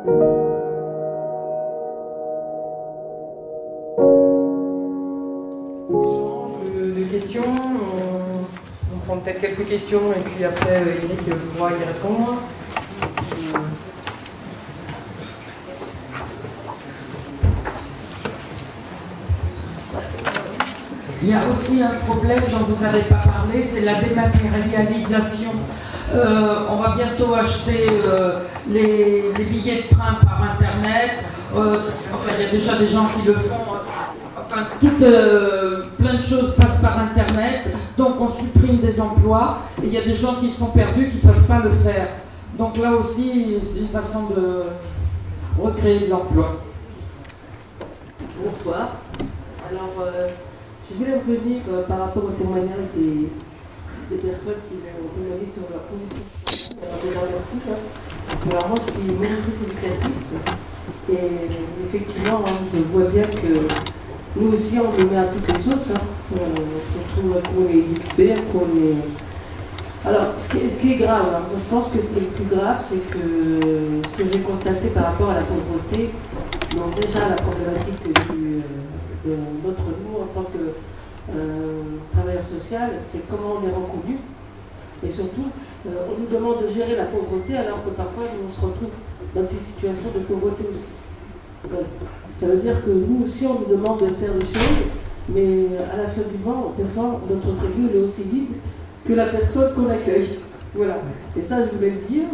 De questions, on prend peut-être quelques questions et puis après Eric pourra y répondre. Il y a aussi un problème dont vous n'avez pas parlé, c'est la dématérialisation. On va bientôt acheter les billets de train par Internet. Enfin, il y a déjà des gens qui le font. Enfin, plein de choses passent par Internet. Donc, on supprime des emplois. Et il y a des gens qui sont perdus qui ne peuvent pas le faire. Donc, là aussi, c'est une façon de recréer de l'emploi. Bonsoir. Alors, je voulais revenir par rapport au témoignage des personnes qui ont témoigné sur leur condition. Alors, alors moi, je suis monitrice éducatrice et effectivement, je vois bien que nous aussi, on nous met à toutes les sauces. Surtout qu'on est experts, qu'on est... Alors, ce qui est grave, moi, je pense que ce qui est le plus grave, c'est que ce que j'ai constaté par rapport à la pauvreté, donc déjà la problématique de notre nous en tant que travailleur social, c'est comment on est reconnu. Et surtout, on nous demande de gérer la pauvreté alors que parfois on se retrouve dans des situations de pauvreté aussi. Donc, ça veut dire que nous aussi on nous demande de faire des choses, mais à la fin du mois, des fois, notre revue est aussi vide que la personne qu'on accueille. Voilà. Et ça, je voulais le dire.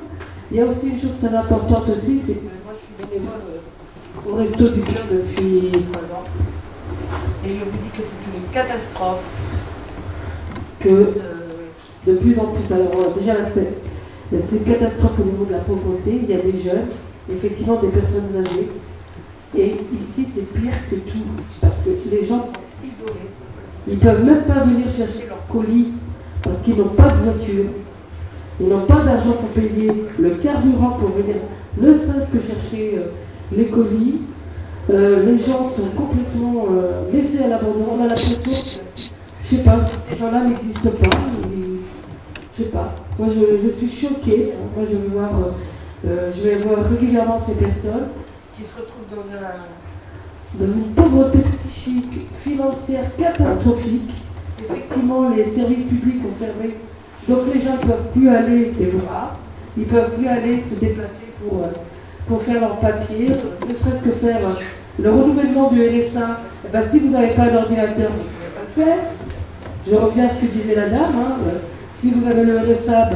Il y a aussi une chose très importante aussi, c'est que moi je suis bénévole au Resto du Cœur depuis 3 ans. Et je vous dis que c'est une catastrophe que de plus en plus, alors déjà c'est une catastrophe au niveau de la pauvreté, il y a des jeunes, effectivement des personnes âgées, et ici c'est pire que tout, parce que les gens sont isolés, ils ne peuvent même pas venir chercher leur colis, parce qu'ils n'ont pas de voiture, ils n'ont pas d'argent pour payer le carburant pour venir, ne serait-ce que chercher les colis. Les gens sont complètement laissés à l'abandon. On a l'impression que, je sais pas, ces gens-là n'existent pas. Je sais pas. Moi, je suis choquée. Moi, je vais voir régulièrement ces personnes qui se retrouvent dans une pauvreté psychique, financière catastrophique. Effectivement, les services publics ont fermé. Donc, les gens ne peuvent plus aller les voir. Ils ne peuvent plus aller se déplacer pour faire leur papier, ne serait-ce que faire le renouvellement du RSA. Eh ben, si vous n'avez pas d'ordinateur, vous ne pouvez pas le faire. Je reviens à ce que disait la dame. Si vous avez le RSA,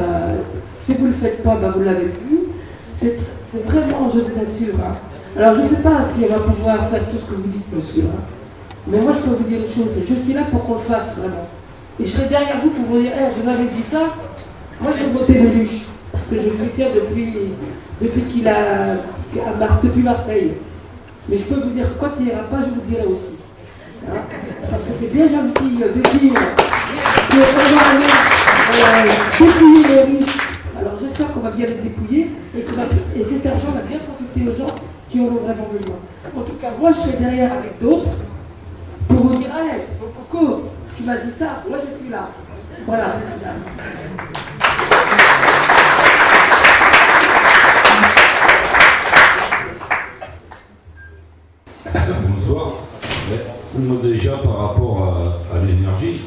si vous ne le faites pas, vous ne l'avez plus. C'est vraiment, je vous assure. Alors je ne sais pas si on va pouvoir faire tout ce que vous dites, monsieur. Mais moi, je peux vous dire une chose. Je suis là pour qu'on le fasse, vraiment. Et je serai derrière vous pour vous dire, vous avez dit ça. Moi, j'ai voté Méluche. Parce que je le tiens depuis Marseille. Mais je peux vous dire que quand il n'ira pas, je vous le dirai aussi. Parce que c'est bien gentil de dire qu'on va aller dépouiller les riches. Alors j'espère qu'on va bien les dépouiller et cet argent va bien profiter aux gens qui en ont vraiment besoin. En tout cas, moi je serai derrière avec d'autres pour vous dire, allez, Coco, tu m'as dit ça, moi je suis là. Voilà. Bonsoir. Moi déjà par rapport à l'énergie,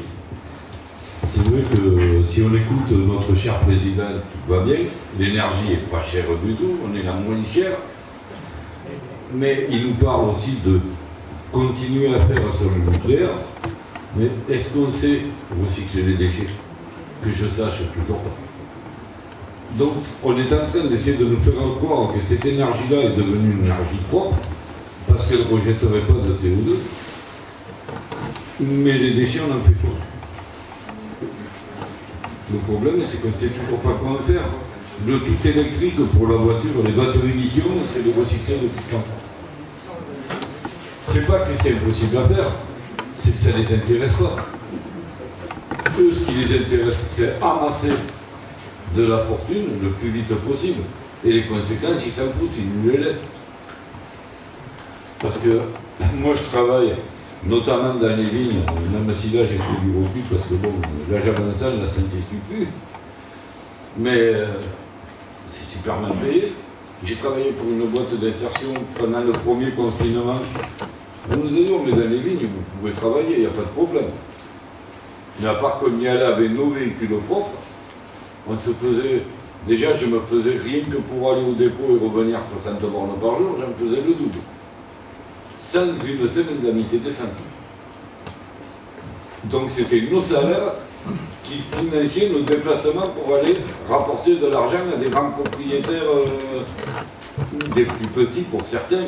c'est vrai que si on écoute notre cher président, tout va bien, l'énergie n'est pas chère du tout, on est la moins chère, mais il nous parle aussi de continuer à faire sur le nucléaire, mais est-ce qu'on sait recycler les déchets? Que je sache toujours pas. Donc on est en train d'essayer de nous faire croire que cette énergie-là est devenue une énergie propre, parce qu'elle ne rejetterait pas de CO2, mais les déchets on en fait pas. Le problème c'est qu'on ne sait toujours pas quoi en faire. Le tout électrique pour la voiture, les batteries lithium, c'est le recyclage de tout temps. C'est pas que c'est impossible à faire, c'est que ça ne les intéresse pas. Eux, ce qui les intéresse, c'est amasser de la fortune le plus vite possible. Et les conséquences, ils s'en foutent, ils nous les laissent. Parce que moi, je travaille notamment dans les vignes, même si là, j'ai fait du recul, parce que bon, l'âge avançant, la santé ne suit plus. Mais c'est super mal payé. J'ai travaillé pour une boîte d'insertion pendant le premier confinement. On nous a dit, on est dans les vignes, vous pouvez travailler, il n'y a pas de problème. Mais à part qu'on y allait avec nos véhicules propres, on se pesait, déjà je me pesais rien que pour aller au dépôt et revenir 60 bornes par jour, j'en pesais le double. Sans une seule indemnité des centimes. Donc c'était nos salaires qui financiaient nos déplacements pour aller rapporter de l'argent à des grands propriétaires, des plus petits pour certains,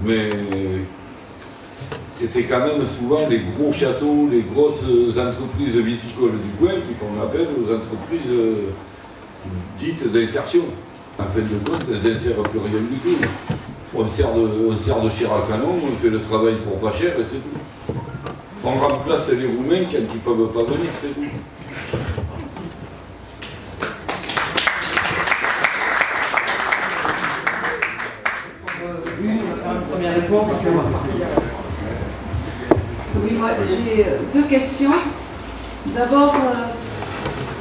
mais c'était quand même souvent les gros châteaux, les grosses entreprises viticoles du coin qui font appel aux entreprises dites d'insertion. En fin de compte, elles n'insèrent plus rien du tout. On sert de chair à canon, on fait le travail pour pas cher et c'est tout. On remplace les Roumains quand ils ne peuvent pas venir, c'est tout. Une première réponse, et puis on va repartir. Oui, moi j'ai deux questions. D'abord,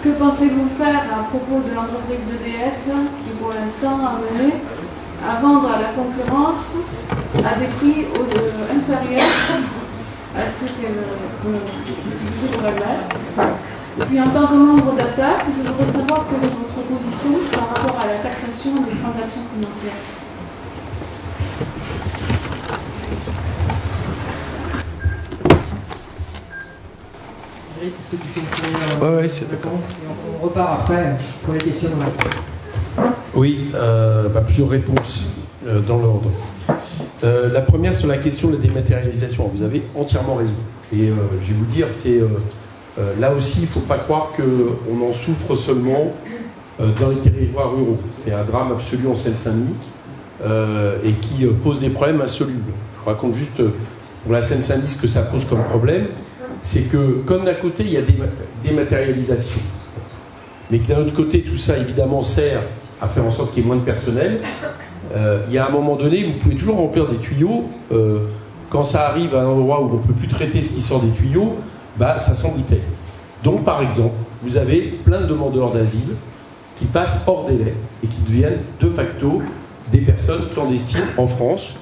que pensez-vous faire à propos de l'entreprise EDF qui pour l'instant a mené à vendre à la concurrence à des prix inférieurs à ceux qu'elle utilisait pour elle-même? Et puis en tant que membre d'ATTAC, je voudrais savoir quelle est votre position par rapport à la taxation des transactions financières. Est-ce que tu fais une Oui, c'est d'accord. Et on repart après pour les questions de la salle. Oui, plusieurs réponses dans l'ordre. La première sur la question de la dématérialisation. Vous avez entièrement raison. Et je vais vous dire, c'est là aussi, il ne faut pas croire qu'on en souffre seulement dans les territoires ruraux. C'est un drame absolu en Seine-Saint-Denis et qui pose des problèmes insolubles. Je raconte juste pour la Seine-Saint-Denis ce que ça pose comme problème. C'est que, comme d'un côté, il y a des dématérialisations, mais que d'un autre côté, tout ça, évidemment, sert à faire en sorte qu'il y ait moins de personnel, il y a un moment donné, vous pouvez toujours remplir des tuyaux. Quand ça arrive à un endroit où on ne peut plus traiter ce qui sort des tuyaux, bah, ça s'embouteille. Donc, par exemple, vous avez plein de demandeurs d'asile qui passent hors délai et qui deviennent de facto des personnes clandestines en France,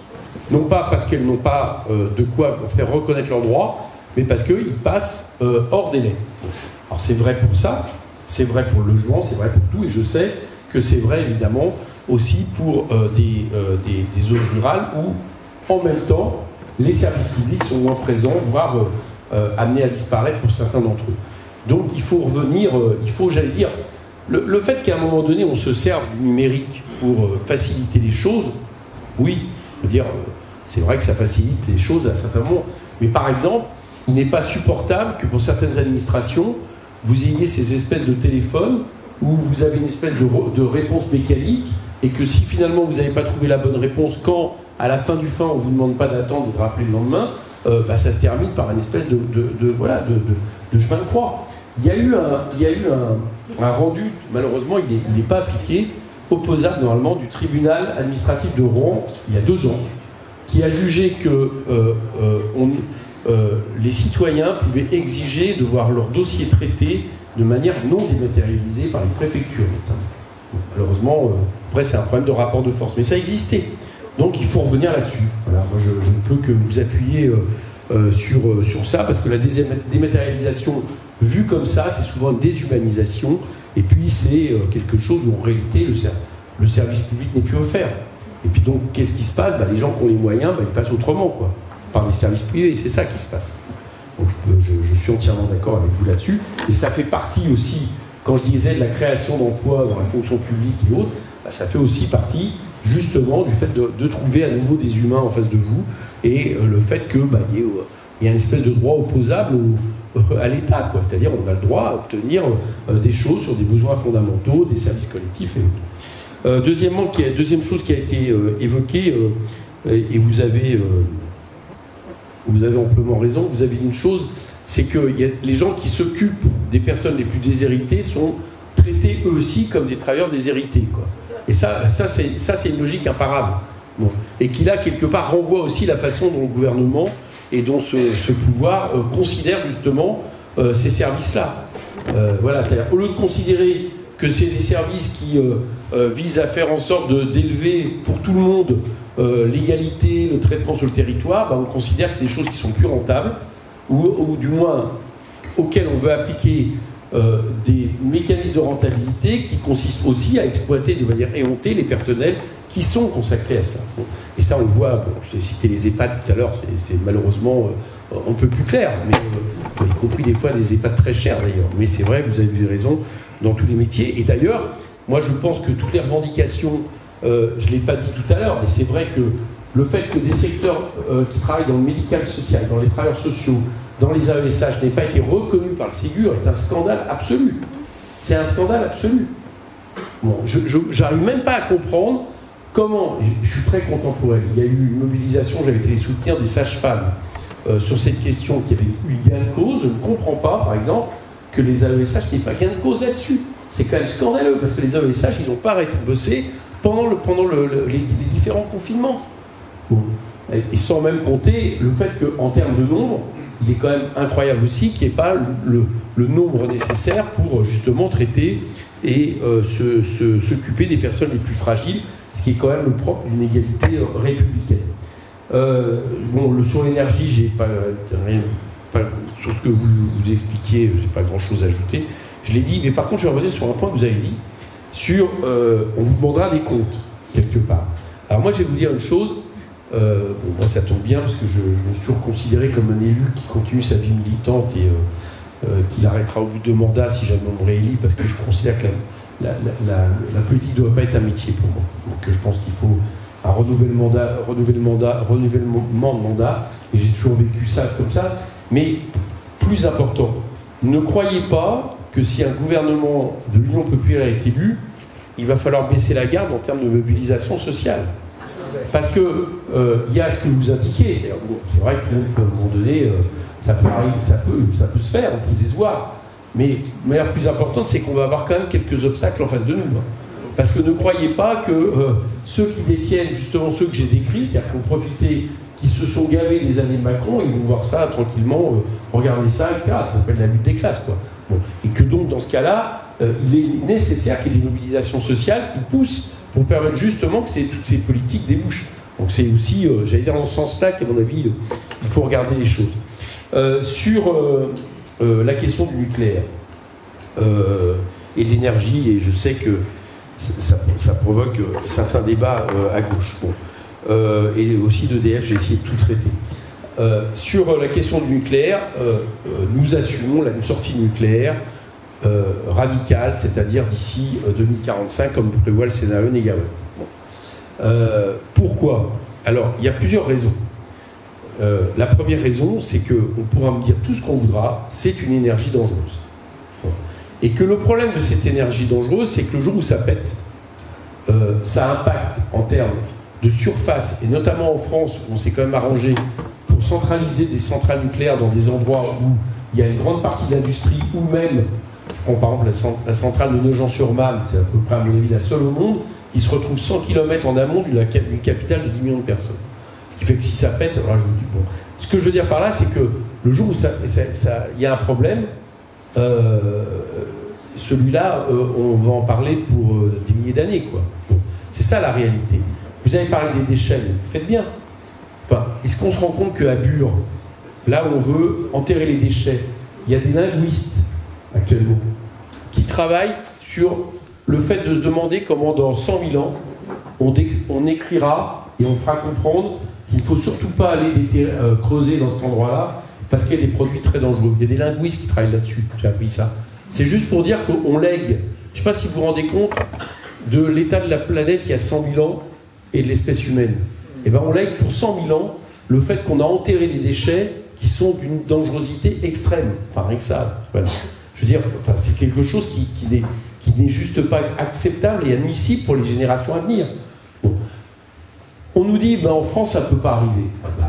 non pas parce qu'elles n'ont pas de quoi faire reconnaître leurs droits, mais parce qu'ils passent hors délai. Alors c'est vrai pour ça, c'est vrai pour le logement, c'est vrai pour tout, et je sais que c'est vrai évidemment aussi pour des zones rurales où, en même temps, les services publics sont moins présents, voire amenés à disparaître pour certains d'entre eux. Donc il faut revenir, j'allais dire, le fait qu'à un moment donné on se serve du numérique pour faciliter les choses, oui, je veux dire, c'est vrai que ça facilite les choses à certains moments, mais par exemple, il n'est pas supportable que pour certaines administrations, vous ayez ces espèces de téléphones où vous avez une espèce de réponse mécanique et que si finalement vous n'avez pas trouvé la bonne réponse, quand à la fin du fin on ne vous demande pas d'attendre et de rappeler le lendemain, ça se termine par une espèce de chemin de croix. Il y a eu un rendu, malheureusement il n'est pas appliqué, opposable normalement du tribunal administratif de Rouen il y a 2 ans, qui a jugé que les citoyens pouvaient exiger de voir leur dossier traité de manière non dématérialisée par les préfectures. Malheureusement, après c'est un problème de rapport de force, mais ça existait. Donc il faut revenir là-dessus. Voilà, moi je ne peux que vous appuyer sur ça, parce que la dématérialisation, vue comme ça, c'est souvent une déshumanisation, et puis c'est quelque chose où en réalité le service public n'est plus offert. Et puis donc qu'est-ce qui se passe? Les gens qui ont les moyens, ils passent autrement, quoi, par des services privés, et c'est ça qui se passe. Donc je suis entièrement d'accord avec vous là-dessus, et ça fait partie aussi, quand je disais de la création d'emplois dans la fonction publique et autres, ça fait aussi partie justement du fait de trouver à nouveau des humains en face de vous, et le fait qu'il y ait une espèce de droit opposable à l'État, quoi. C'est-à-dire on a le droit à obtenir des choses sur des besoins fondamentaux, des services collectifs et autres. Deuxième chose qui a été évoquée, et vous avez amplement raison, vous avez dit une chose, c'est que les gens qui s'occupent des personnes les plus déshéritées sont traités eux aussi comme des travailleurs déshérités, quoi. Et ça c'est une logique imparable. Bon. Et qui là, quelque part, renvoie aussi la façon dont le gouvernement et dont ce pouvoir considère justement ces services-là. Voilà, c'est-à-dire, au lieu de considérer que c'est des services qui visent à faire en sorte d'élever pour tout le monde l'égalité, le traitement sur le territoire, on considère que c'est des choses qui sont plus rentables, ou du moins auxquelles on veut appliquer des mécanismes de rentabilité qui consistent aussi à exploiter de manière éhontée les personnels qui sont consacrés à ça. Bon. Et ça, on le voit, j'ai cité les EHPAD tout à l'heure, c'est malheureusement un peu plus clair, mais y compris des fois des EHPAD très chers d'ailleurs. Mais c'est vrai que vous avez raison dans tous les métiers. Et d'ailleurs, moi je pense que toutes les revendications, je ne l'ai pas dit tout à l'heure, mais c'est vrai que le fait que des secteurs qui travaillent dans le médical-social, dans les travailleurs sociaux, dans les AESH n'aient pas été reconnus par le Ségur est un scandale absolu. C'est un scandale absolu. Bon, j'arrive même pas à comprendre comment, je suis très content pour elle, il y a eu une mobilisation, j'avais été les soutenir des sages-femmes sur cette question qui avait eu gain de cause. Je ne comprends pas, par exemple, que les AESH n'aient pas gain de cause là-dessus. C'est quand même scandaleux, parce que les AESH, ils n'ont pas arrêté de bosser pendant les différents confinements. Bon. Et sans même compter le fait qu'en termes de nombre, il est quand même incroyable aussi qu'il n'y ait pas le nombre nécessaire pour justement traiter et s'occuper des personnes les plus fragiles, ce qui est quand même le propre d'une égalité républicaine. Sur l'énergie, j'ai pas sur ce que vous expliquiez, j'ai pas grand-chose à ajouter. Je l'ai dit, mais par contre, je vais revenir sur un point que vous avez dit, sur on vous demandera des comptes, quelque part. Alors moi, je vais vous dire une chose, moi ça tombe bien, parce que je me suis considéré comme un élu qui continue sa vie militante et qu'il arrêtera au bout de 2 mandats si jamais on me réélit, parce que je considère que la politique ne doit pas être un métier pour moi. Donc je pense qu'il faut un renouvellement de mandat, et j'ai toujours vécu ça comme ça. Mais plus important, ne croyez pas que si un gouvernement de l'Union populaire est élu, il va falloir baisser la garde en termes de mobilisation sociale. Parce que y a ce que vous indiquez, c'est vrai qu'à un moment donné, ça peut arriver, ça peut se faire, on peut décevoir. Mais de manière plus importante, c'est qu'on va avoir quand même quelques obstacles en face de nous. Parce que ne croyez pas que ceux qui détiennent, justement ceux que j'ai décrits, c'est-à-dire qui ont profité, qui se sont gavés des années de Macron, ils vont voir ça tranquillement, regarder ça, etc. Ça s'appelle la lutte des classes, quoi. Bon. Et que donc, dans ce cas-là, il est nécessaire qu'il y ait des mobilisations sociales qui poussent pour permettre justement que toutes ces politiques débouchent. Donc c'est aussi, j'allais dire, dans ce sens-là qu'à mon avis, il faut regarder les choses. Sur la question du nucléaire et de l'énergie, et je sais que ça provoque certains débats à gauche. Bon. Et aussi d'EDF, j'ai essayé de tout traiter. Sur la question du nucléaire, nous assumons une sortie nucléaire radicale, c'est-à-dire d'ici 2045, comme prévoit le CNAE Négaoué. Bon. Pourquoi? Alors, il y a plusieurs raisons. La première raison, c'est qu'on pourra me dire tout ce qu'on voudra, c'est une énergie dangereuse. Et que le problème de cette énergie dangereuse, c'est que le jour où ça pète, ça impacte en termes de surface, et notamment en France, où on s'est quand même arrangé pour centraliser des centrales nucléaires dans des endroits où il y a une grande partie de l'industrie, ou même, je prends par exemple la centrale de Nogent-sur-Marne, c'est à peu près à mon avis la seule au monde, qui se retrouve 100 km en amont d'une capitale de 10 millions de personnes. Ce qui fait que si ça pète, alors je vous dis, bon. Ce que je veux dire par là, c'est que le jour où il y a un problème, celui-là, on va en parler pour des milliers d'années, quoi. Bon. C'est ça la réalité. Vous avez parlé des déchets, vous faites bien. Enfin, est-ce qu'on se rend compte qu'à Bure, là où on veut enterrer les déchets, il y a des linguistes actuellement qui travaillent sur le fait de se demander comment dans 100 000 ans on écrira et on fera comprendre qu'il ne faut surtout pas aller creuser dans cet endroit-là parce qu'il y a des produits très dangereux. Il y a des linguistes qui travaillent là-dessus, j'ai appris ça. C'est juste pour dire qu'on lègue. Je ne sais pas si vous vous rendez compte de l'état de la planète il y a 100 000 ans et de l'espèce humaine. Et bien on lègue pour 100 000 ans le fait qu'on a enterré des déchets qui sont d'une dangerosité extrême. Enfin, rien que ça. Voilà. Je veux dire, enfin, c'est quelque chose qui n'est juste pas acceptable et admissible pour les générations à venir. Bon. On nous dit, ben, en France, ça ne peut pas arriver. Ah, ben,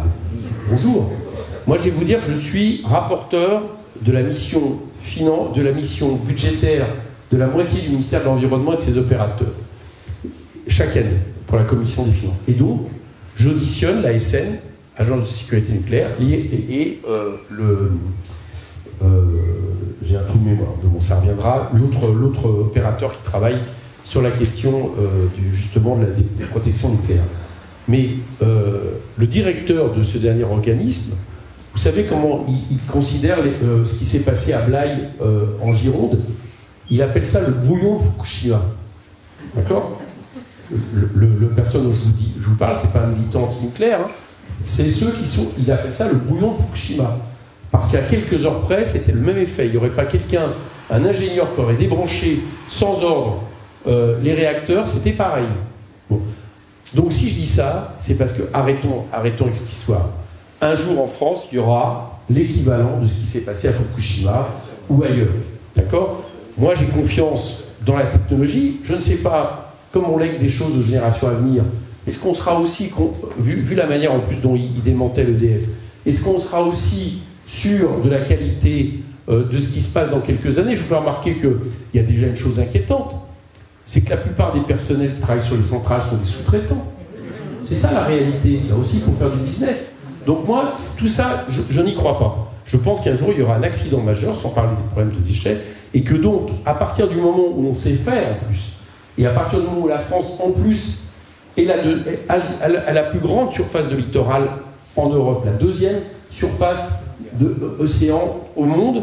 bonjour. Moi, je vais vous dire, je suis rapporteur de la mission budgétaire de la moitié du ministère de l'Environnement et de ses opérateurs, chaque année, pour la commission des finances. Et donc, j'auditionne l'ASN, Agence de sécurité nucléaire, et j'ai un trou mémoire. Donc ça reviendra, l'autre opérateur qui travaille sur la question justement des protections nucléaires. Mais le directeur de ce dernier organisme, vous savez comment il considère ce qui s'est passé à Blaye en Gironde? Il appelle ça le bouillon de Fukushima. D'accord? Le personne dont je vous parle, c'est pas un militant anti-nucléaire, hein. C'est ceux qui sont, il appelle ça le bouillon de Fukushima. Parce qu'à quelques heures près, c'était le même effet. Il n'y aurait pas un ingénieur qui aurait débranché sans ordre les réacteurs, c'était pareil. Bon. Donc si je dis ça, c'est parce que arrêtons avec cette histoire. Un jour en France, il y aura l'équivalent de ce qui s'est passé à Fukushima ou ailleurs. D'accord? Moi, j'ai confiance dans la technologie. Je ne sais pas, comme on lègue des choses aux générations à venir, est-ce qu'on sera aussi, vu la manière en plus dont il démantelait l'EDF, est-ce qu'on sera aussi sûr de la qualité de ce qui se passe dans quelques années? Je vous fais remarquer qu'il y a déjà une chose inquiétante, c'est que la plupart des personnels qui travaillent sur les centrales sont des sous-traitants. C'est ça la réalité. Là aussi, pour faire du business. Donc moi, tout ça, je n'y crois pas. Je pense qu'un jour, il y aura un accident majeur, sans parler des problèmes de déchets, et que donc, à partir du moment où on sait faire en plus, et à partir du moment où la France, en plus, est la plus grande surface de littoral en Europe, la deuxième surface d'océan au monde,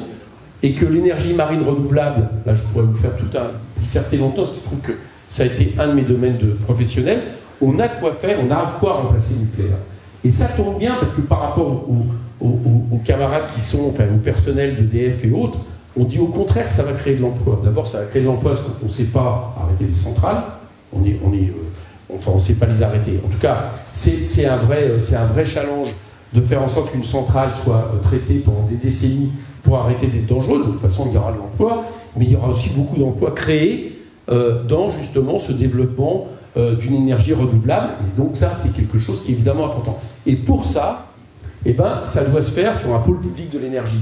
et que l'énergie marine renouvelable, là je pourrais vous faire tout un disserter longtemps, parce que je trouve que ça a été un de mes domaines de professionnels, on a de quoi faire, on a de quoi remplacer le nucléaire. Et ça tombe bien parce que par rapport aux camarades qui sont, enfin au personnel d'EDF et autres, on dit au contraire que ça va créer de l'emploi. D'abord, ça va créer de l'emploi parce qu'on ne sait pas arrêter les centrales, on ne sait pas les arrêter. En tout cas, c'est un vrai challenge de faire en sorte qu'une centrale soit traitée pendant des décennies pour arrêter d'être dangereuse. De toute façon, il y aura de l'emploi, mais il y aura aussi beaucoup d'emplois créés dans justement ce développement d'une énergie renouvelable. Et donc ça, c'est quelque chose qui est évidemment important. Et pour ça, eh ben, ça doit se faire sur un pôle public de l'énergie.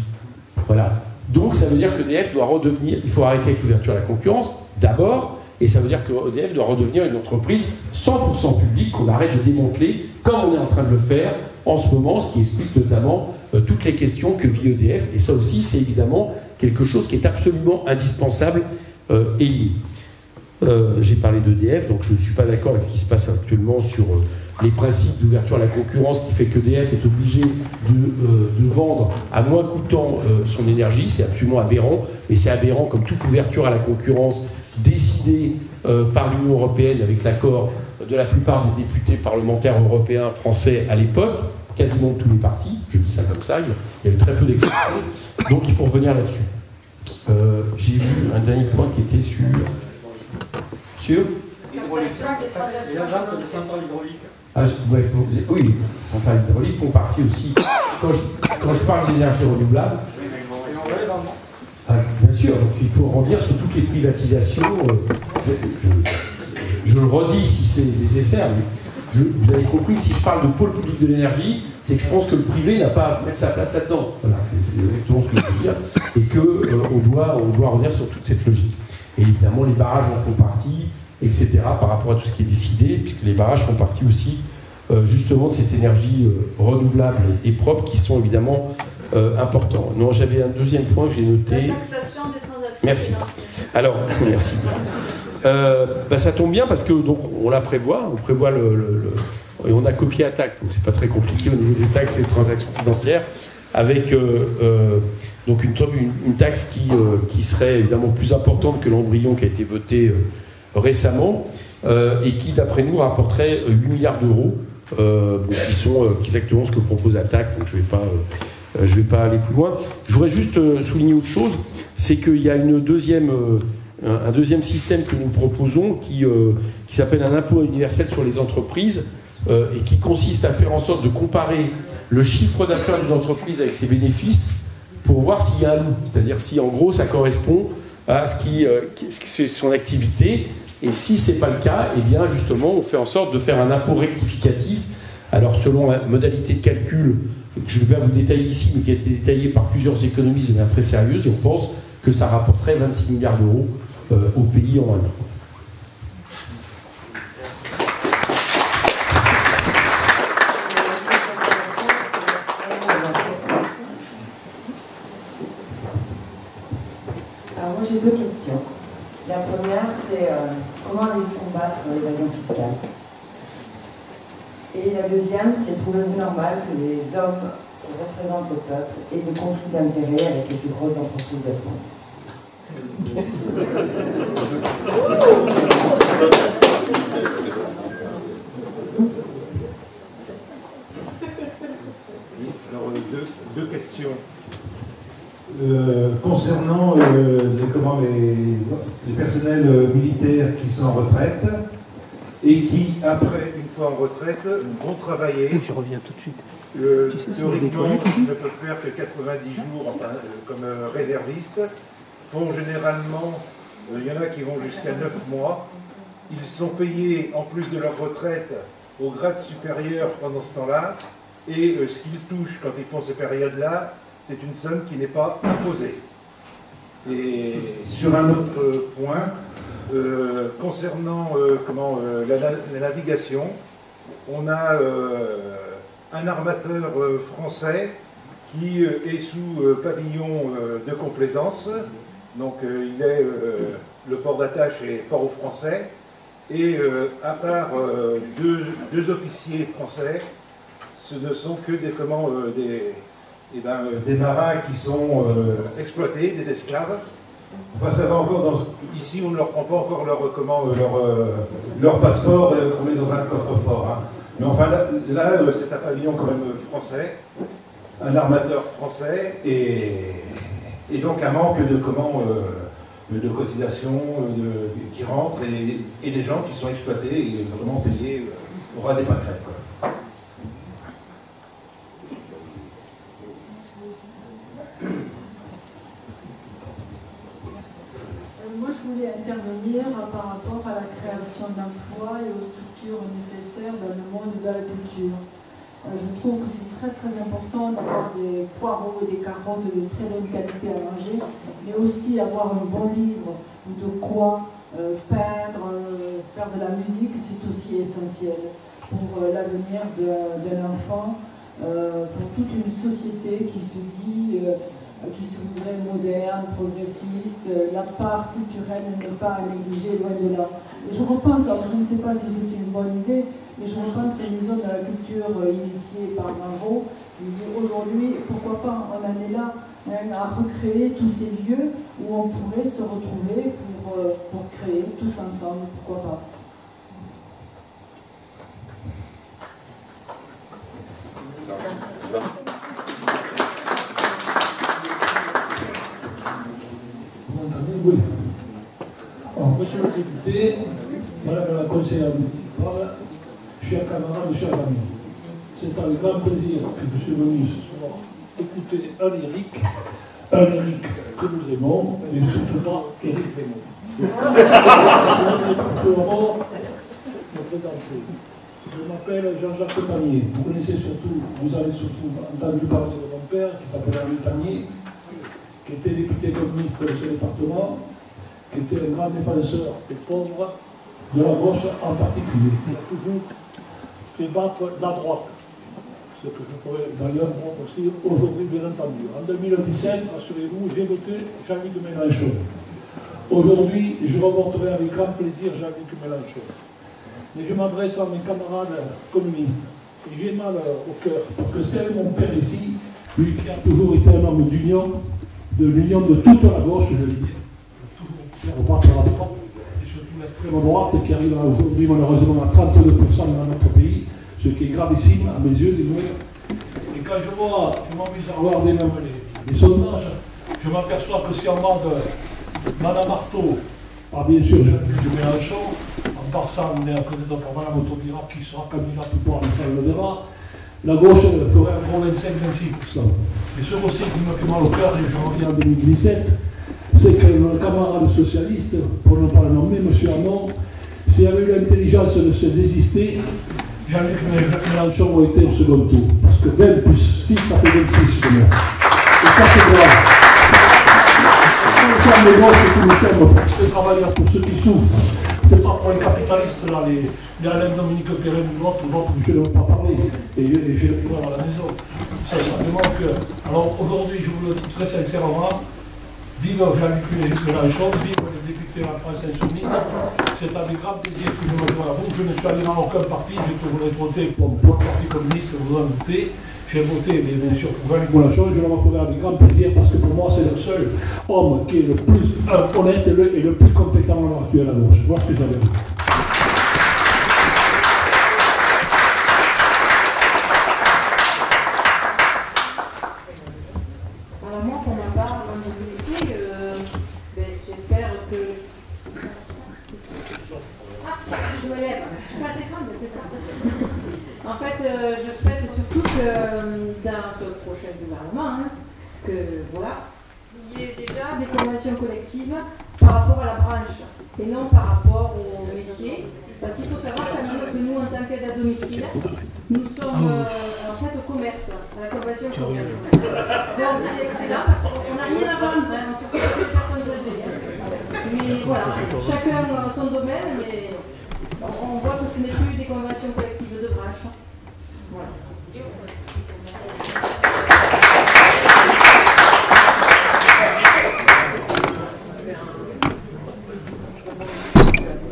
Voilà. Donc ça veut dire que EDF doit redevenir, il faut arrêter avec l'ouverture à la concurrence, d'abord, et ça veut dire que EDF doit redevenir une entreprise 100% publique, qu'on arrête de démanteler, comme on est en train de le faire en ce moment, ce qui explique notamment toutes les questions que vit EDF, et ça aussi, c'est évidemment quelque chose qui est absolument indispensable et lié. J'ai parlé d'EDF, donc je ne suis pas d'accord avec ce qui se passe actuellement sur les principes d'ouverture à la concurrence qui fait qu'EDF est obligé de vendre à moins coûtant son énergie. C'est absolument aberrant, et c'est aberrant comme toute ouverture à la concurrence décidée par l'Union européenne avec l'accord de la plupart des députés parlementaires européens, français à l'époque, quasiment tous les partis, je dis ça comme ça, il y avait très peu d'exceptions, donc il faut revenir là-dessus. J'ai vu un dernier point qui était sur oui, les centrales hydrauliques font partie aussi. Quand je parle d'énergie renouvelable, bien sûr, donc il faut revenir sur toutes les privatisations. Je le redis si c'est nécessaire, mais vous avez compris, si je parle de pôle public de l'énergie, c'est que je pense que le privé n'a pas à mettre sa place là-dedans. Voilà, c'est exactement ce que je veux dire. Et qu'on doit revenir sur toute cette logique. Et évidemment, les barrages en font partie, etc., par rapport à tout ce qui est décidé, puisque les barrages font partie aussi, justement, de cette énergie renouvelable et propre, qui sont évidemment importants. Non, j'avais un deuxième point que j'ai noté. La taxation des transactions Merci. financières. Alors, merci. Ça tombe bien parce que donc on la prévoit, et on a copié attaque, donc c'est pas très compliqué au niveau des taxes et des transactions financières, avec donc une taxe qui serait évidemment plus importante que l'embryon qui a été voté récemment, et qui d'après nous rapporterait 8 milliards d'euros, qui sont exactement ce que propose attaque, donc je vais pas aller plus loin. Je voudrais juste souligner autre chose, c'est qu'il y a un deuxième système que nous proposons qui s'appelle un impôt universel sur les entreprises, et qui consiste à faire en sorte de comparer le chiffre d'affaires d'une entreprise avec ses bénéfices pour voir s'il y a un loup, c'est-à-dire si en gros ça correspond à ce qui est son activité, et si ce n'est pas le cas, eh bien justement on fait en sorte de faire un impôt rectificatif, alors selon la modalité de calcul que je ne vais pas vous détailler ici, mais qui a été détaillée par plusieurs économistes de manière très sérieuse, et on pense que ça rapporterait 26 milliards d'euros au pays en un an. première, c'est comment allez-vous combattre l'évasion fiscale? Et la deuxième, c'est trouvez-vous normal que les hommes qui représentent le peuple aient des conflits d'intérêts avec les plus grosses entreprises de France? Alors, deux questions. Concernant les personnels militaires qui sont en retraite et qui, après, une fois en retraite, vont travailler. Je reviens tout de suite. Théoriquement, ne peuvent faire que 90 jours enfin, comme réservistes. Font généralement, il y en a qui vont jusqu'à 9 mois. Ils sont payés, en plus de leur retraite, au grade supérieur pendant ce temps-là. Et ce qu'ils touchent quand ils font ces périodes-là, c'est une somme qui n'est pas imposée. Et sur un autre point, concernant la navigation, on a un armateur français qui est sous pavillon de complaisance. Donc il est le port d'attache est port-au-français. Et à part deux officiers français, ce ne sont que des marins qui sont exploités, des esclaves. Enfin, ça va encore ici, on ne leur prend pas encore leur passeport, on est dans un coffre-fort. Hein. Mais enfin, là c'est un pavillon quand même français, un armateur français, et donc un manque de cotisations qui rentrent, et des gens qui sont exploités et vraiment payés au ras des pâquerettes. Moi, je voulais intervenir par rapport à la création d'emplois et aux structures nécessaires dans le monde de la culture. Je trouve que c'est très très important d'avoir des poireaux et des carottes de très bonne qualité à manger, mais aussi avoir un bon livre de quoi peindre, faire de la musique, c'est aussi essentiel pour l'avenir d'un enfant, pour toute une société qui se dit qui se voudrait moderne, progressiste. La part culturelle n'est pas à négliger, loin de là. Et je repense, alors je ne sais pas si c'est une bonne idée, mais je repense à une zone de la culture initiée par Marot, qui dit aujourd'hui, pourquoi pas, on en est là, à recréer tous ces lieux où on pourrait se retrouver pour créer tous ensemble, pourquoi pas. Oui. Alors, monsieur le député, madame la conseillère municipale, chers camarades, chers amis, c'est avec grand plaisir que je suis venu ce soir écouter un Éric que nous aimons, mais surtout pas Éric Zemmour. Je me présenter. Je m'appelle Jean-Jacques Tanier. Vous connaissez surtout, vous avez surtout entendu parler de mon père qui s'appelle Henri Tanier, qui était député communiste de ce département, qui était un grand défenseur des pauvres, de la gauche en particulier. Il a toujours fait battre la droite, ce que je ferai d'ailleurs moi aussi aujourd'hui, bien entendu. En 2017, rassurez-vous, j'ai voté Jean-Luc Mélenchon. Aujourd'hui, je revoterai avec grand plaisir Jean-Luc Mélenchon. Mais je m'adresse à mes camarades communistes. Et j'ai mal au cœur, parce que c'est mon père ici, lui qui a toujours été un homme d'union, de l'union de toute la gauche, je veux dire, toujours faire battre la droite, et surtout l'extrême droite qui arrive aujourd'hui malheureusement à 32% dans notre pays, ce qui est gravissime à mes yeux, et quand je m'amuse à regarder même les sondages, je m'aperçois que si en bas de Mme Artaud, bien sûr Jean-Luc Mélenchon, en passant on est à côté de Mme Taubira qui sera candidate pour la salle de débat, la gauche ferait un gros 25-26%. Et ce aussi qui me fait mal au cœur, et je reviens en 2017, c'est que le camarade socialiste, pour ne pas le nommer, M. Hamon, s'il avait eu l'intelligence de se désister, Jean-Luc Mélenchon aurait été au second tour. Parce que 20 plus 6, ça fait 26 chez moi. Et ça, c'est grave. Pour les gauches qui nous sommes, pour les travailleurs, pour ceux qui souffrent, c'est pas pour les capitalistes, là, les Alain Dominique Perrin ou l'autre, je ne veux pas parler, et j'ai le pouvoir à la maison. Ça me manque. Alors aujourd'hui, je vous le dis très sincèrement, vive Jean-Luc Mélenchon, vive les député de la France Insoumise. C'est avec grand plaisir que je me joins à vous. Je ne suis allé dans aucun parti, j'ai toujours voté pour le Parti communiste, vous en doutez. J'ai voté, mais bien sûr, pour Jean-Luc Mélenchon, je le referai avec grand plaisir parce que pour moi, c'est le seul homme qui est le plus honnête et le plus compétent à l'heure actuelle à gauche. Voilà ce que j'avais dit. Alors moi, pour ma part, avant de vous laisser, j'espère que... Ah, je me lève. Je suis pas assez grande, c'est ça. En fait, je souhaite surtout que dans ce prochain gouvernement, que voilà, il y ait déjà des conventions collectives par rapport à la branche et non par rapport au métier. Parce qu'il faut savoir que nous, en tant qu'aide à domicile, nous sommes en fait au commerce, à la convention commerce. Donc c'est excellent parce qu'on n'a rien à vendre, on s'occupe des personnes âgées. Mais voilà, chacun son domaine, mais on voit que ce n'est plus des conventions collectives de branche. Voilà.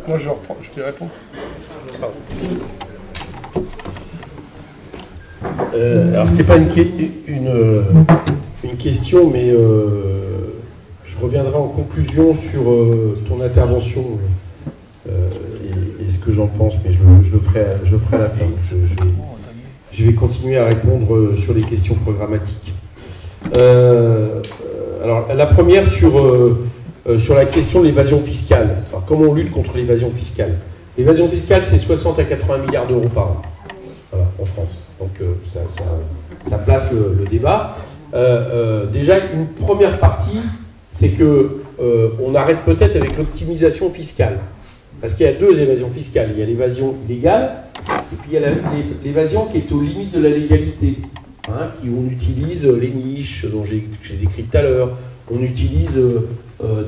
Moi je reprends, je vais répondre. Alors c'était pas une question, mais je reviendrai en conclusion sur ton intervention et ce que j'en pense, mais je le ferai à la fin. Je vais continuer à répondre sur les questions programmatiques. Alors la première sur la question de l'évasion fiscale. Alors, comment on lutte contre l'évasion fiscale? L'évasion fiscale, c'est 60 à 80 milliards d'euros par an, voilà, en France. Donc ça place le débat. Déjà, une première partie, c'est que on arrête peut-être avec l'optimisation fiscale. Parce qu'il y a deux évasions fiscales. Il y a l'évasion illégale, et puis il y a l'évasion qui est aux limites de la légalité. Qui on utilise les niches dont j'ai décrit tout à l'heure. On utilise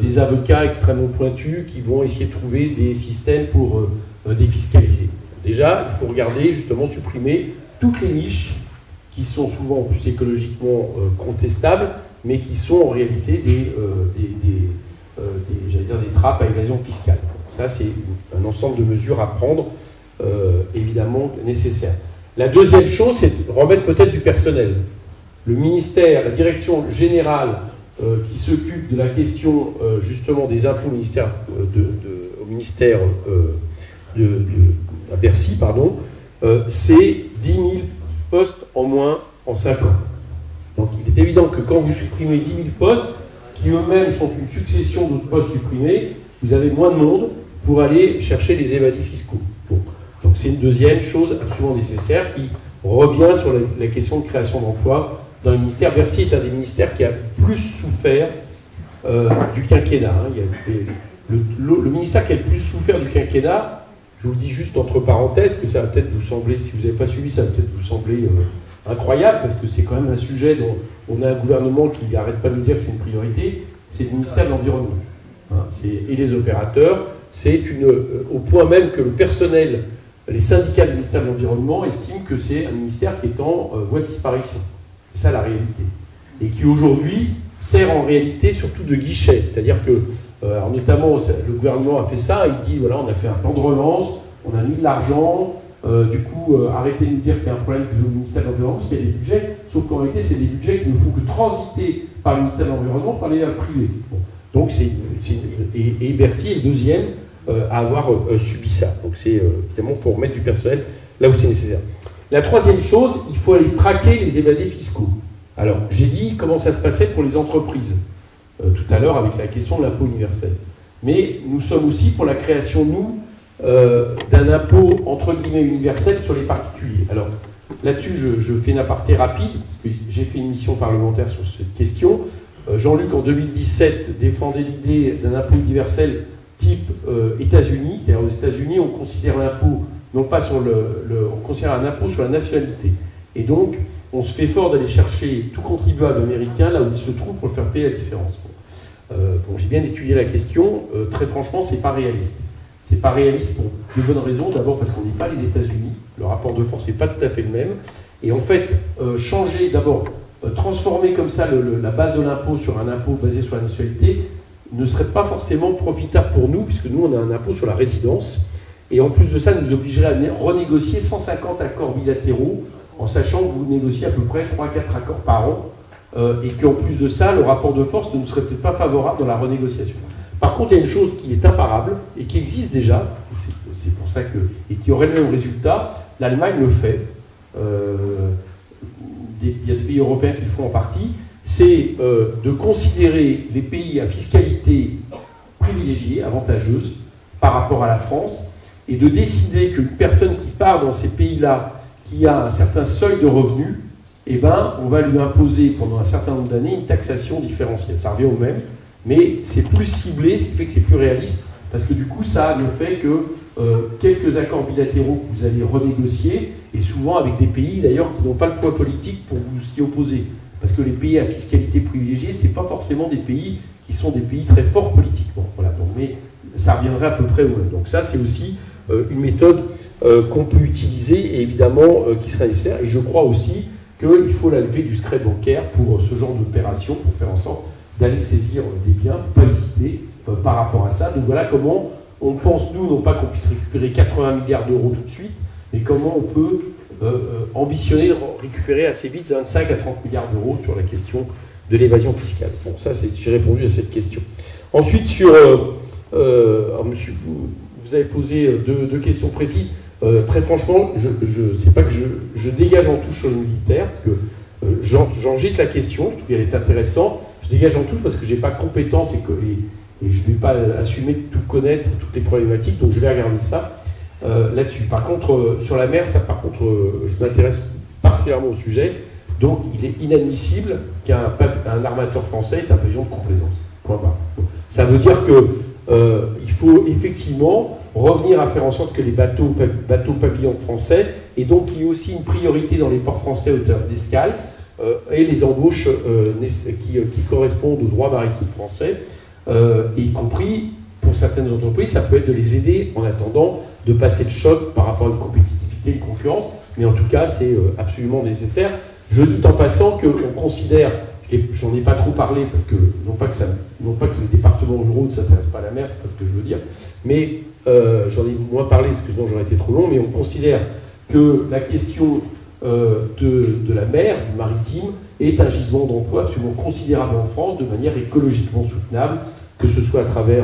des avocats extrêmement pointus qui vont essayer de trouver des systèmes pour défiscaliser. Déjà, il faut regarder, justement, supprimer toutes les niches qui sont souvent en plus écologiquement contestables, mais qui sont en réalité j'allais dire des trappes à évasion fiscale. Ça, c'est un ensemble de mesures à prendre, évidemment, nécessaires. La deuxième chose, c'est de remettre peut-être du personnel. Le ministère, la direction générale qui s'occupe de la question justement des impôts au ministère, à Bercy, pardon, c'est 10 000 postes en moins en 5 ans. Donc il est évident que quand vous supprimez 10 000 postes, qui eux-mêmes sont une succession d'autres postes supprimés, vous avez moins de monde pour aller chercher les évadés fiscaux. Bon. Donc c'est une deuxième chose absolument nécessaire qui revient sur la question de création d'emplois dans le ministère. Bercy est un des ministères qui a plus souffert du quinquennat. Le ministère qui a le plus souffert du quinquennat, je vous le dis juste entre parenthèses, que ça va peut-être vous sembler, si vous n'avez pas suivi, ça va peut-être vous sembler incroyable, parce que c'est quand même un sujet dont on a un gouvernement qui n'arrête pas de nous dire que c'est une priorité, c'est le ministère de l'Environnement. Et les opérateurs, c'est au point même que le personnel, les syndicats du ministère de l'Environnement estiment que c'est un ministère qui est en voie de disparition. C'est ça la réalité. Et qui aujourd'hui sert en réalité surtout de guichet. C'est-à-dire que, alors notamment, le gouvernement a fait ça, il dit, voilà, on a fait un plan de relance, on a mis de l'argent, du coup, arrêtez de nous dire qu'il y a un problème au ministère de l'Environnement, parce qu'il y a des budgets, sauf qu'en réalité, c'est des budgets qui ne font que transiter par le ministère de l'Environnement par les privés. Bon. Donc, et Bercy est le deuxième à avoir subi ça. Donc, évidemment, il faut remettre du personnel là où c'est nécessaire. La troisième chose, il faut aller traquer les évadés fiscaux. Alors, j'ai dit comment ça se passait pour les entreprises, tout à l'heure avec la question de l'impôt universel. Mais nous sommes aussi pour la création, nous, d'un impôt, entre guillemets, universel sur les particuliers. Alors, là-dessus, je fais une aparté rapide, parce que j'ai fait une mission parlementaire sur cette question. Jean-Luc, en 2017, défendait l'idée d'un impôt universel type États-Unis. Aux États-Unis, on considère l'impôt, non pas sur on considère un impôt sur la nationalité. Et donc, on se fait fort d'aller chercher tout contribuable américain là où il se trouve pour le faire payer la différence. Bon, j'ai bien étudié la question. Très franchement, c'est pas réaliste. C'est pas réaliste pour de bonnes raisons. D'abord parce qu'on n'est pas les États-Unis. Le rapport de force n'est pas tout à fait le même. Et en fait, changer, d'abord, transformer comme ça la base de l'impôt sur un impôt basé sur la nationalité, ne serait pas forcément profitable pour nous, puisque nous, on a un impôt sur la résidence, et en plus de ça, nous obligerait à renégocier 150 accords bilatéraux, en sachant que vous négociez à peu près 3-4 accords par an, et qu'en plus de ça, le rapport de force ne nous serait peut-être pas favorable dans la renégociation. Par contre, il y a une chose qui est imparable, et qui existe déjà, c'est pour ça que, et qui aurait le même résultat, l'Allemagne le fait, il y a des pays européens qui le font en partie, c'est de considérer les pays à fiscalité privilégiée, avantageuse, par rapport à la France, et de décider qu'une personne qui part dans ces pays-là, qui a un certain seuil de revenus, eh ben, on va lui imposer pendant un certain nombre d'années une taxation différentielle. Ça revient au même, mais c'est plus ciblé, ce qui fait que c'est plus réaliste, parce que du coup, ça ne fait que quelques accords bilatéraux que vous allez renégocier, et souvent avec des pays d'ailleurs qui n'ont pas le poids politique pour vous y opposer. Parce que les pays à fiscalité privilégiée, ce n'est pas forcément des pays qui sont des pays très forts politiquement. Voilà, donc, mais ça reviendrait à peu près au même. Donc ça, c'est aussi une méthode qu'on peut utiliser et évidemment qui sera nécessaire. Et je crois aussi qu'il faut la levée du secret bancaire pour ce genre d'opération, pour faire en sorte d'aller saisir des biens, pas hésiter par rapport à ça. Donc voilà comment on pense, nous, non pas qu'on puisse récupérer 80 milliards d'euros tout de suite, mais comment on peut ambitionner de récupérer assez vite 25 à 30 milliards d'euros sur la question de l'évasion fiscale. Bon, ça, j'ai répondu à cette question. Ensuite, sur... monsieur, vous avez posé deux questions précises. Très franchement, c'est pas que je dégage en touche sur le militaire, parce que j'enregistre la question, je trouve qu'elle est intéressante. Je dégage en touche parce que je n'ai pas compétence et je ne vais pas assumer de tout connaître, toutes les problématiques, donc je vais regarder ça là-dessus. Par contre, sur la mer, ça, par contre, je m'intéresse particulièrement au sujet, donc il est inadmissible qu'un armateur français ait un pavillon de complaisance. Point barre. Ça veut dire qu'il faut effectivement revenir à faire en sorte que les bateaux pavillons français, et donc qu'il y ait aussi une priorité dans les ports français hauteur d'escale, et les embauches qui correspondent au droit maritime français, et y compris, pour certaines entreprises, ça peut être de les aider en attendant de passer le choc par rapport à une compétitivité et une concurrence, mais en tout cas, c'est absolument nécessaire. Je dis en passant qu'on considère, j'en ai pas trop parlé, parce que non pas que les départements ruraux ne s'intéressent pas à la mer, c'est pas ce que je veux dire, mais j'en ai moins parlé, parce que sinon j'aurais été trop long, mais on considère que la question de la mer, du maritime, est un gisement d'emploi absolument considérable en France, de manière écologiquement soutenable, que ce soit à travers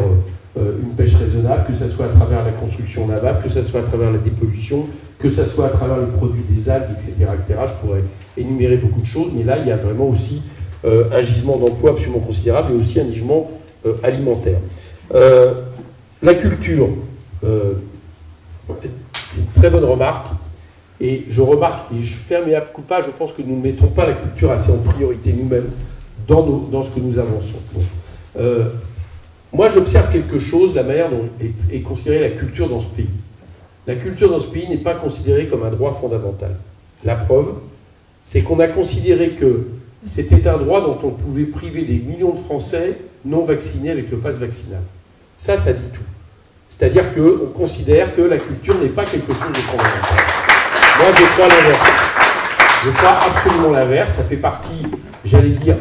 une pêche raisonnable, que ce soit à travers la construction navale, que ce soit à travers la dépollution, que ce soit à travers les produits des algues, etc., etc. Je pourrais énumérer beaucoup de choses, mais là, il y a vraiment aussi un gisement d'emploi absolument considérable et aussi un gisement alimentaire. La culture, c'est une très bonne remarque, et je remarque, et je fais un mea culpa, je pense que nous ne mettons pas la culture assez en priorité nous-mêmes dans ce que nous avançons. Moi, j'observe quelque chose, la manière dont est considérée la culture dans ce pays. La culture dans ce pays n'est pas considérée comme un droit fondamental. La preuve, c'est qu'on a considéré que c'était un droit dont on pouvait priver des millions de Français non vaccinés avec le pass vaccinal. Ça dit tout. C'est-à-dire qu'on considère que la culture n'est pas quelque chose de fondamental. Moi, je crois l'inverse. Je crois absolument l'inverse. Ça fait partie, j'allais dire,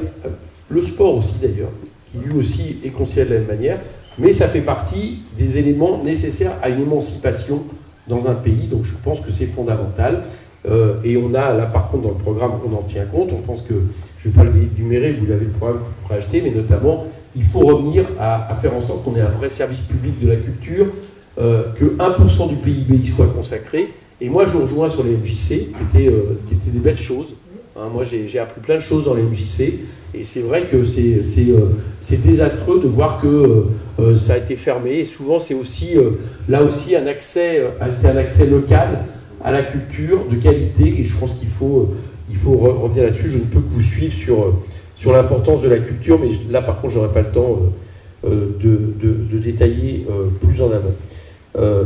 le sport aussi d'ailleurs, qui lui aussi est considéré de la même manière, mais ça fait partie des éléments nécessaires à une émancipation dans un pays, donc je pense que c'est fondamental. Et on a, là par contre, dans le programme, on en tient compte, on pense que, je ne vais pas le énumérer, vous l'avez le programme pour acheter, mais notamment, il faut revenir à faire en sorte qu'on ait un vrai service public de la culture, que 1% du PIB y soit consacré. Et moi, je vous rejoins sur les MJC, qui étaient des belles choses. Hein, moi, j'ai appris plein de choses dans les MJC, et c'est vrai que c'est désastreux de voir que ça a été fermé. Et souvent, c'est aussi, là aussi, un accès local à la culture de qualité, et je pense qu'il faut revenir là-dessus. Je ne peux que vous suivre sur l'importance de la culture, mais là, par contre, je n'aurai pas le temps de détailler plus en avant.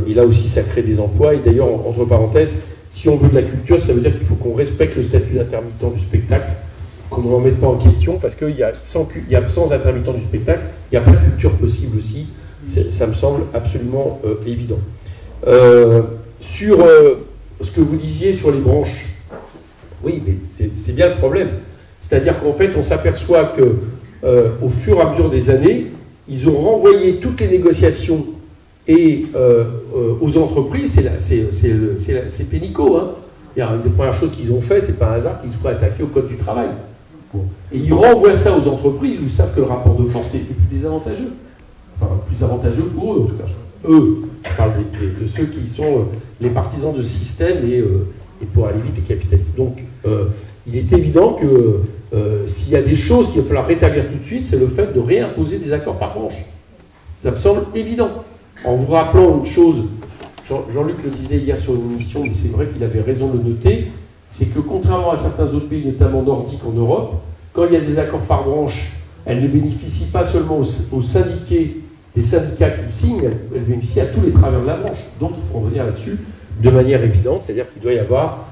Et là aussi, ça crée des emplois. Et d'ailleurs, entre parenthèses, si on veut de la culture, ça veut dire qu'il faut qu'on respecte le statut d'intermittent du spectacle, qu'on ne remette pas en question, parce qu'il y a sans intermittent du spectacle, il n'y a pas de culture possible aussi. Ça me semble absolument évident. Sur ce que vous disiez sur les branches, oui, mais c'est bien le problème. C'est-à-dire qu'en fait, on s'aperçoit qu'au fur et à mesure des années, ils ont renvoyé toutes les négociations et aux entreprises, c'est pénico. Hein. Une des premières choses qu'ils ont fait, c'est pas un hasard qu'ils se soient attaqués au code du travail. Bon. Et ils renvoient ça aux entreprises où ils savent que le rapport de force est plus désavantageux. Enfin, plus avantageux pour eux, en tout cas. Eux, je parle de ceux qui sont les partisans de ce système et pour aller vite, les capitalistes. Donc, il est évident que s'il y a des choses qu'il va falloir rétablir tout de suite, c'est le fait de réimposer des accords par branche. Ça me semble évident. En vous rappelant une chose, Jean-Luc le disait hier sur une émission, mais c'est vrai qu'il avait raison de le noter, c'est que contrairement à certains autres pays, notamment nordiques en Europe, quand il y a des accords par branche, elles ne bénéficient pas seulement aux syndiqués, des syndicats qui signent, elles bénéficient à tous les travailleurs de la branche. Donc il faut revenir là-dessus de manière évidente, c'est-à-dire qu'il doit y avoir,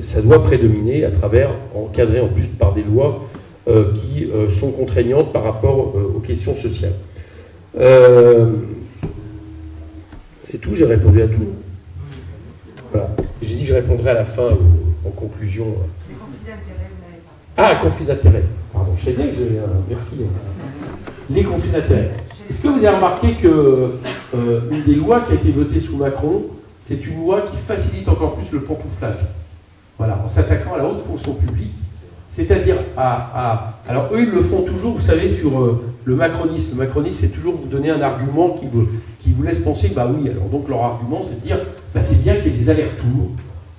ça doit prédominer à travers, encadré en plus par des lois qui sont contraignantes par rapport aux questions sociales. C'est tout, j'ai répondu à tout. Voilà. J'ai dit que je répondrai à la fin, en conclusion. Les conflits d'intérêts, vous n'avez pas. Ah, conflit d'intérêts. Pardon, je sais bien que j'ai... merci. Les conflits d'intérêts. Est-ce que vous avez remarqué qu'une des lois qui a été votée sous Macron, c'est une loi qui facilite encore plus le pantouflage? Voilà, en s'attaquant à la haute fonction publique, c'est-à-dire alors eux, ils le font toujours, vous savez, sur le macronisme. Le macronisme, c'est toujours vous donner un argument qui vous laisse penser que, bah oui, alors donc leur argument, c'est de dire, bah c'est bien qu'il y ait des allers-retours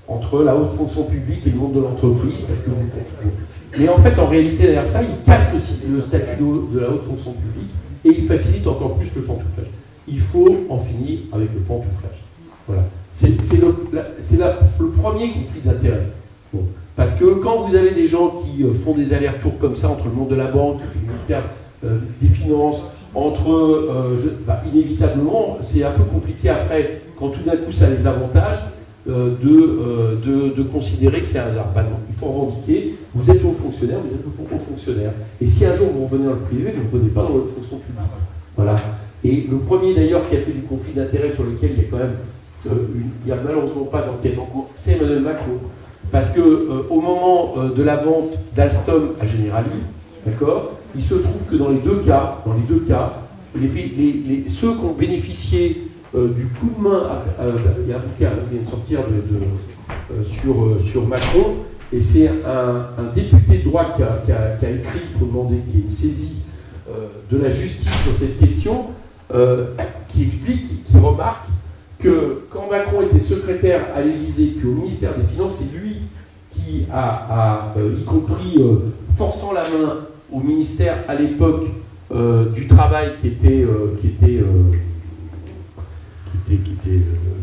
entre la haute fonction publique et le monde de l'entreprise, parce que mais en fait, en réalité, derrière ça, ils cassent le statut de la haute fonction publique et ils facilitent encore plus le pantouflage. Il faut en finir avec le pantouflage. Voilà. C'est le premier conflit d'intérêts. Bon. Parce que quand vous avez des gens qui font des allers-retours comme ça entre le monde de la banque et le ministère des Finances, inévitablement, c'est un peu compliqué après, quand tout d'un coup ça les avantage, de considérer que c'est un hasard. Ben non, il faut revendiquer, vous êtes haut fonctionnaire, vous êtes haut fonctionnaire. Et si un jour vous revenez dans le privé, vous ne revenez pas dans votre fonction publique. Voilà. Et le premier d'ailleurs qui a fait du conflit d'intérêts sur lequel il y a quand même, il n'y a malheureusement pas d'enquête en cours, c'est Emmanuel Macron. Parce que au moment de la vente d'Alstom à Generali, d'accord, il se trouve que dans les deux cas, ceux qui ont bénéficié du coup de main, il y a un bouquin qui vient de sortir sur Macron, et c'est un député de droite qui a écrit pour demander qu'il y ait une saisie de la justice sur cette question, qui explique, qui remarque que quand Macron était secrétaire à l'Élysée puis au ministère des Finances, c'est lui qui a y compris forçant la main au ministère à l'époque du travail qui était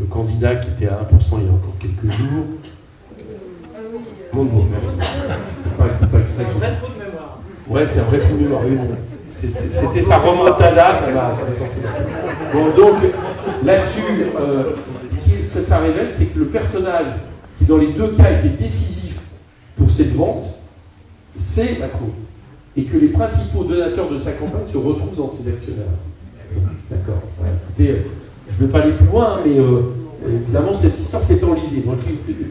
le candidat qui était à 1% il y a encore quelques jours. Bon, merci. Ouais, c'était pas extrait. Un vrai trou de mémoire. Ouais, c'était un vrai trou de mémoire. Oui, bon. C'était sa remontada, ça va sortir. Bon, donc, là-dessus, ce que ça révèle, c'est que le personnage qui, dans les deux cas, était décisif pour cette vente, c'est Macron. Et que les principaux donateurs de sa campagne se retrouvent dans ses actionnaires. D'accord. Ouais. Écoutez, je ne vais pas aller plus loin, hein, mais évidemment, cette histoire s'est enlisée. Donc,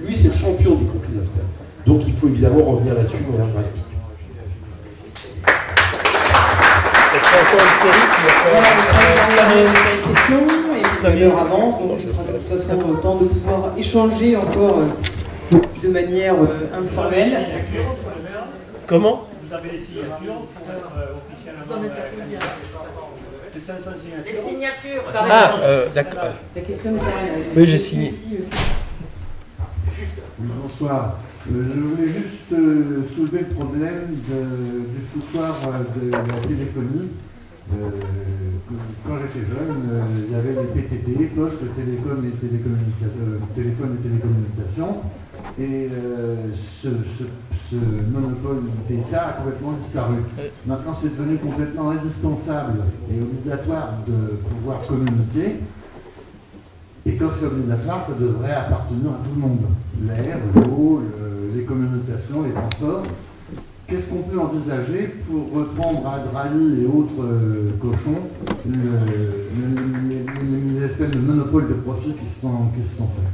lui, c'est le champion du conflit d'affaires. Donc, il faut évidemment revenir là-dessus de manière drastique. Encore une série qui va questions et l'heure avance, donc il sera de toute façon temps de pouvoir échanger encore de manière informelle. Comment? Vous avez les signatures pour officiellement. Les 500 signatures. Les signatures. Ah, d'accord. La question de Karen. Oui, j'ai signé. Bonsoir. Je voulais juste soulever le problème du foutoir de la téléphonie. Quand j'étais jeune, il y avait les PTT, Poste, Télécom et Téléphone et Télécommunications. Et ce monopole d'État a complètement disparu. Maintenant, c'est devenu complètement indispensable et obligatoire de pouvoir communiquer. Et quand c'est obligatoire, ça devrait appartenir à tout le monde. L'air, l'eau, les communications, les transports. Qu'est-ce qu'on peut envisager pour reprendre à Drahi et autres cochons les espèces de monopoles de profit qui se sont faits?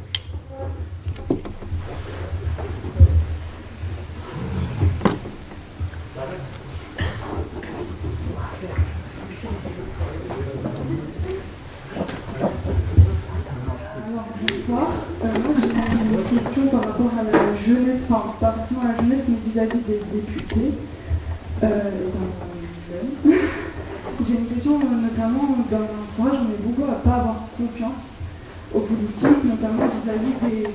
par rapport à la jeunesse, enfin pas forcément à la jeunesse, mais vis-à-vis des députés. J'ai une question notamment dans l'entourage, on est beaucoup à ne pas avoir confiance aux politiques, notamment vis-à-vis des,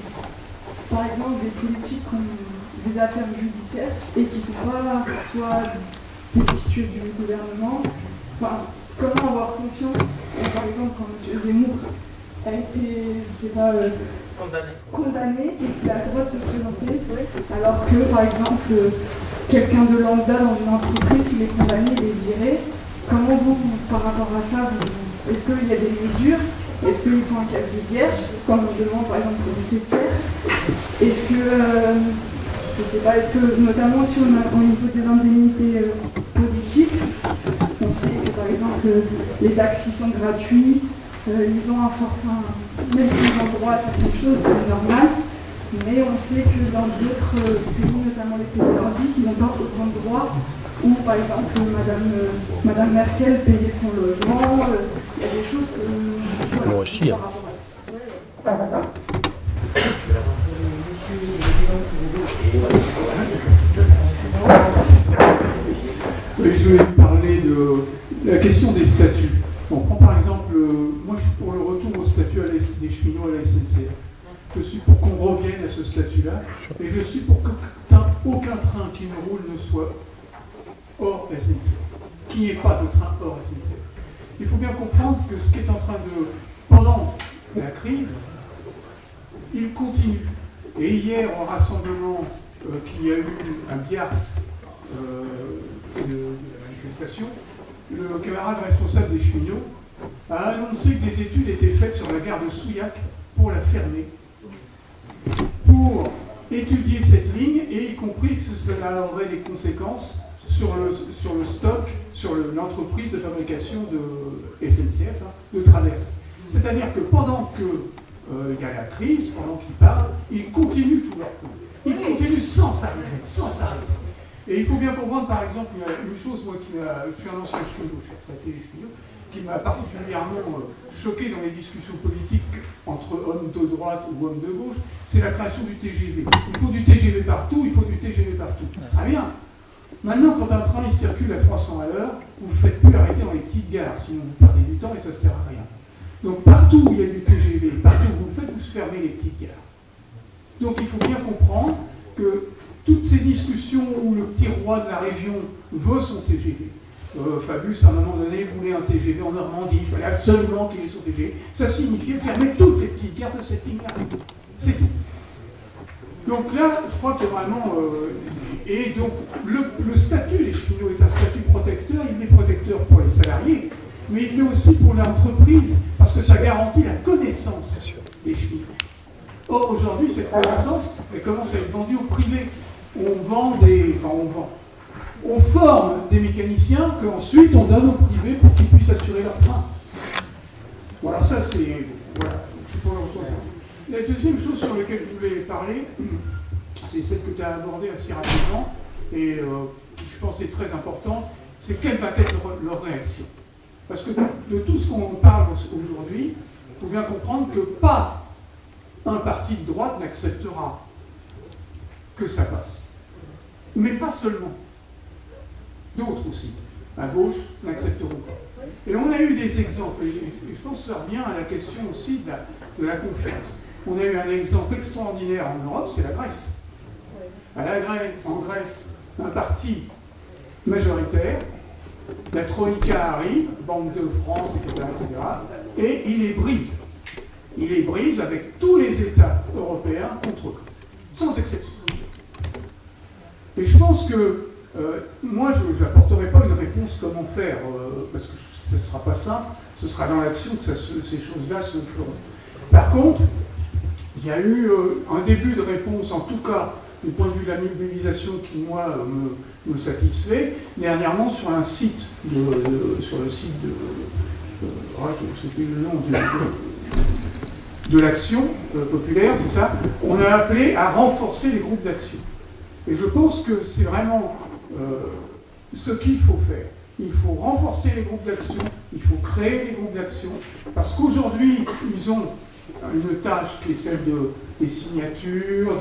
par exemple, des politiques qui ont des affaires judiciaires et qui ne sont pas soit destitués du gouvernement. Enfin, comment avoir confiance, par exemple, quand M. Zemmour a été, je sais pas, condamné et qu'il a le droit de se présenter, alors que, par exemple, quelqu'un de lambda dans une entreprise, s'il est condamné, il est viré. Comment vous, par rapport à ça, est-ce qu'il y a des mesures? Est-ce qu'il faut un casier vierge, comme on demande par exemple pour les caissières? Est-ce que, je sais pas, est-ce que notamment si on a au niveau des indemnités politiques, on sait que par exemple les taxis sont gratuits, ils ont un forfait, même s'ils ont droit à certaines choses, c'est normal, mais on sait que dans d'autres pays, notamment les pays nordiques, ils n'ont pas autant de droits. Ou par exemple, Madame Merkel payait son logement, il y a des choses que... Voilà, moi aussi. Par rapport à ça. Oui, je voulais parler de la question des statuts. On prend par exemple, moi je suis pour le retour au statut des cheminots à la SNCF. Je suis pour qu'on revienne à ce statut-là, et je suis pour qu'aucun train qui ne roule ne soit hors SNCF, qu'il n'y ait pas de train hors SNCF. Il faut bien comprendre que ce qui est en train de... Pendant la crise, il continue. Et hier, au rassemblement qu'il y a eu à Biars de la manifestation, le camarade responsable des cheminots a annoncé que des études étaient faites sur la gare de Souillac pour la fermer, pour étudier cette ligne, et y compris que cela aurait des conséquences sur le stock, sur l'entreprise de fabrication de SNCF, de traverse. C'est-à-dire que pendant qu'il y a la crise, pendant qu'ils parlent, ils continuent tout leur coup. Ils continuent sans s'arrêter, sans s'arrêter. Et il faut bien comprendre, par exemple, il y a une chose, moi, je suis un ancien cheminot, je suis retraité des cheminots, qui m'a particulièrement choqué dans les discussions politiques entre hommes de droite ou hommes de gauche, c'est la création du TGV. Il faut du TGV partout, il faut du TGV partout. Très bien. Maintenant, quand un train il circule à 300 à l'heure, vous ne le faites plus arrêter dans les petites gares, sinon vous perdez du temps et ça ne sert à rien. Donc partout où il y a du TGV, partout où vous le faites, vous fermez les petites gares. Donc il faut bien comprendre que toutes ces discussions où le petit roi de la région veut son TGV, Fabius à un moment donné voulait un TGV en Normandie, il fallait absolument qu'il ait son TGV, ça signifiait fermer toutes les petites gares de cette ligne-là. C'est tout. Donc là, je crois que vraiment... et donc, le statut des cheminots est un statut protecteur. Il est protecteur pour les salariés, mais il l'est aussi pour l'entreprise, parce que ça garantit la connaissance des cheminots. Or, aujourd'hui, cette connaissance, elle commence à être vendue au privé. On forme des mécaniciens qu'ensuite on donne au privé pour qu'ils puissent assurer leur train. Voilà, ça c'est... Voilà, je suis pour le retour. La deuxième chose sur laquelle je voulais parler, c'est celle que tu as abordée assez rapidement, et qui je pense est très importante, c'est quelle va être leur réaction. Parce que de tout ce qu'on parle aujourd'hui, il faut bien comprendre que pas un parti de droite n'acceptera que ça passe. Mais pas seulement. D'autres aussi, à gauche, n'accepteront pas. Et on a eu des exemples, et je pense que ça revient à la question aussi de la confiance. On a eu un exemple extraordinaire en Europe, c'est la Grèce. En Grèce, un parti majoritaire, la Troïka arrive, Banque de France, etc., et il les brise. Il les brise avec tous les États européens contre eux, sans exception. Et je pense que moi, je n'apporterai pas une réponse comment faire, parce que ce ne sera pas simple, ce sera dans l'action que ces choses-là se feront. Par contre, il y a eu un début de réponse, en tout cas, du point de vue de la mobilisation qui, moi, me satisfait, dernièrement sur un site, sur le site de je ne sais plus le nom, de l'action populaire, c'est ça, on a appelé à renforcer les groupes d'action. Et je pense que c'est vraiment ce qu'il faut faire. Il faut renforcer les groupes d'action, il faut créer les groupes d'action, parce qu'aujourd'hui, ils ont une tâche qui est celle des signatures,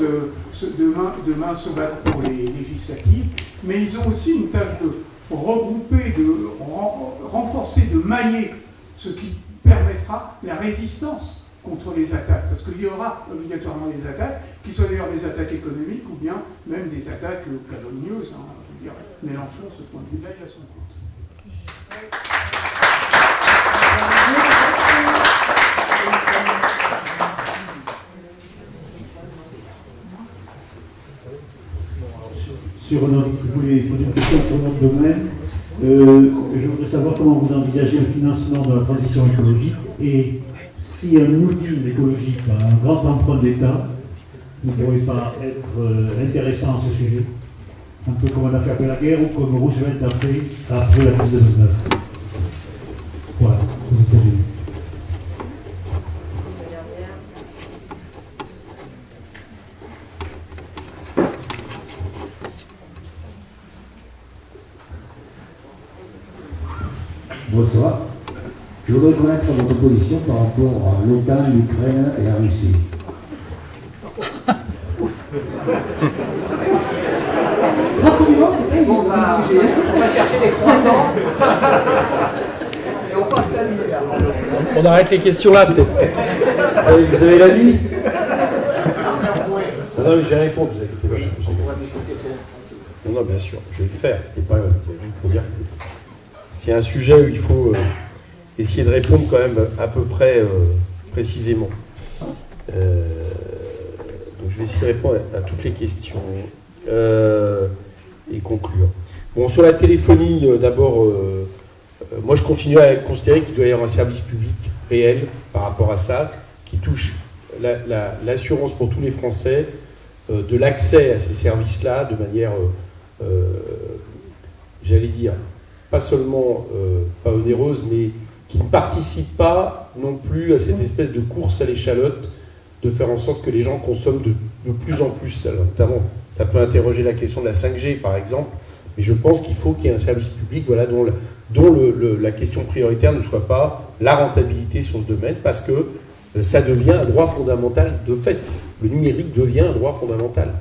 demain se battre pour les législatives, mais ils ont aussi une tâche de regrouper, de renforcer, de mailler ce qui permettra la résistance contre les attaques, parce qu'il y aura obligatoirement des attaques, qui soient d'ailleurs des attaques économiques ou bien même des attaques calomnieuses. Hein. Je veux dire, Mélenchon, ce point de vue-là, il a son compte. Vous voulez poser une question sur notre domaine. Je voudrais savoir comment vous envisagez le financement de la transition écologique et si un New Deal écologique, un grand emprunt d'État, ne pourrait pas être intéressant à ce sujet, un peu comme on a fait après la guerre ou comme Roosevelt a fait après la crise de 2009. Voilà, aux États-Unis. Bonsoir. Je voudrais connaître votre position par rapport à l'OTAN, l'Ukraine et la Russie. On va chercher des croissants et on passe la nuit. On arrête les questions là, peut-être. Vous avez la nuit? Non, mais je vais répondre, vous inquiétez pas. Non, bien sûr, je vais le faire. C'était pas juste pour dire que c'est un sujet où il faut essayer de répondre quand même à peu près précisément. Donc je vais essayer de répondre à toutes les questions et conclure. Bon, sur la téléphonie, d'abord, moi je continue à considérer qu'il doit y avoir un service public réel par rapport à ça, qui touche l'assurance pour tous les Français de l'accès à ces services-là de manière, j'allais dire, pas seulement pas onéreuse, mais qui ne participe pas non plus à cette espèce de course à l'échalote, de faire en sorte que les gens consomment de plus en plus. Alors, notamment, ça peut interroger la question de la 5G, par exemple, mais je pense qu'il faut qu'il y ait un service public voilà, dont la question prioritaire ne soit pas la rentabilité sur ce domaine, parce que ça devient un droit fondamental de fait. Le numérique devient un droit fondamental.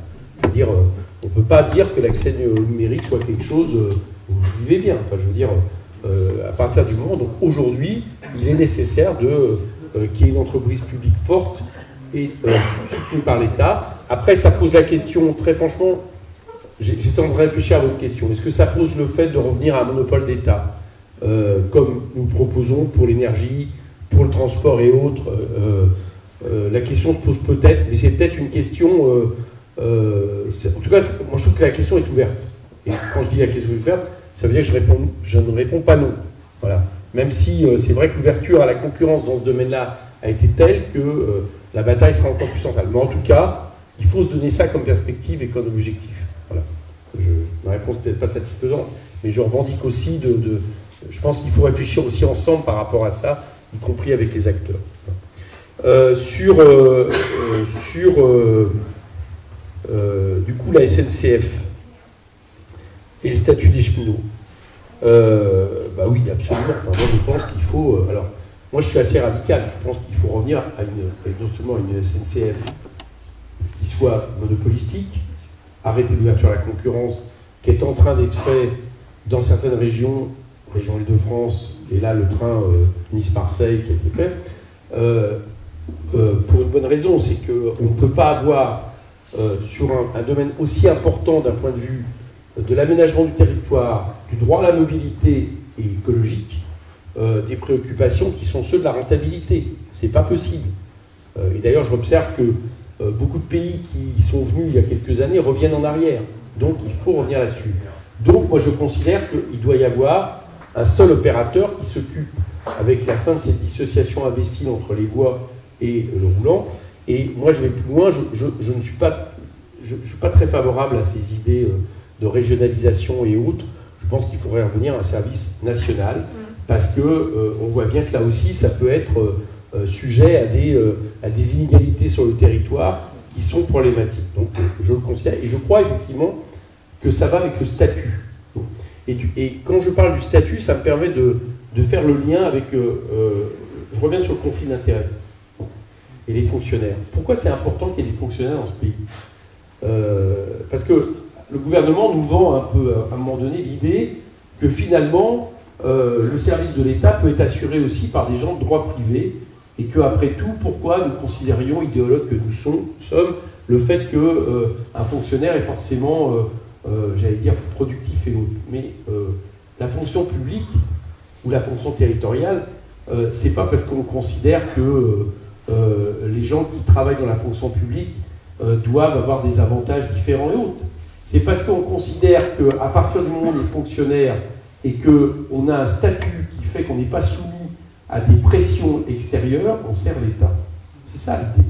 Je veux dire, on ne peut pas dire que l'accès au numérique soit quelque chose où vous vivez bien. Enfin, je veux dire, à partir du moment, donc aujourd'hui, il est nécessaire qu'il y ait une entreprise publique forte et soutenue par l'État. Après, ça pose la question, très franchement, j'étais en train de réfléchir à votre question. Est-ce que ça pose le fait de revenir à un monopole d'État, comme nous proposons pour l'énergie, pour le transport et autres? La question se pose peut-être, mais c'est peut-être une question... en tout cas, moi je trouve que la question est ouverte. Et quand je dis la question est ouverte, ça veut dire que je ne réponds pas non. Voilà. Même si c'est vrai que l'ouverture à la concurrence dans ce domaine-là a été telle que la bataille sera encore plus centrale. Mais en tout cas, il faut se donner ça comme perspective et comme objectif. Voilà. Ma réponse n'est peut-être pas satisfaisante, mais je revendique aussi je pense qu'il faut réfléchir aussi ensemble par rapport à ça, y compris avec les acteurs. Du coup, la SNCF et le statut des cheminots. Bah oui, absolument. Enfin, moi, je pense qu'il faut... alors, moi, je suis assez radical. Je pense qu'il faut revenir à non seulement une SNCF qui soit monopolistique, arrêter l'ouverture à la concurrence, qui est en train d'être fait dans certaines régions, région Île-de-France, et là, le train Nice-Marseille qui a été fait, pour une bonne raison, c'est qu'on ne peut pas avoir, sur un domaine aussi important d'un point de vue de l'aménagement du territoire, du droit à la mobilité et écologique, des préoccupations qui sont ceux de la rentabilité. C'est pas possible. Et d'ailleurs, je observe que beaucoup de pays qui sont venus il y a quelques années reviennent en arrière. Donc, il faut revenir là-dessus. Donc, moi, je considère qu'il doit y avoir un seul opérateur qui s'occupe, avec la fin de cette dissociation imbécile entre les voies et le roulant. Et moi, je vais plus loin. Je ne suis pas très favorable à ces idées de régionalisation et autres. Je pense qu'il faudrait revenir à un service national, parce que on voit bien que là aussi, ça peut être sujet à des inégalités sur le territoire qui sont problématiques. Donc, je le considère, et je crois effectivement que ça va avec le statut. Et quand je parle du statut, ça me permet de faire le lien avec... je reviens sur le conflit d'intérêts. et les fonctionnaires. Pourquoi c'est important qu'il y ait des fonctionnaires dans ce pays? Parce que le gouvernement nous vend un peu, à un moment donné, l'idée que finalement, le service de l'État peut être assuré aussi par des gens de droit privé, et qu'après tout, pourquoi nous considérions, idéologues que nous sommes, le fait qu'un fonctionnaire est forcément, j'allais dire, productif et autre. Mais la fonction publique ou la fonction territoriale, c'est pas parce qu'on considère que les gens qui travaillent dans la fonction publique doivent avoir des avantages différents et autres. C'est parce qu'on considère qu'à partir du moment où on est fonctionnaire et qu'on a un statut qui fait qu'on n'est pas soumis à des pressions extérieures, on sert l'État. C'est ça l'idée.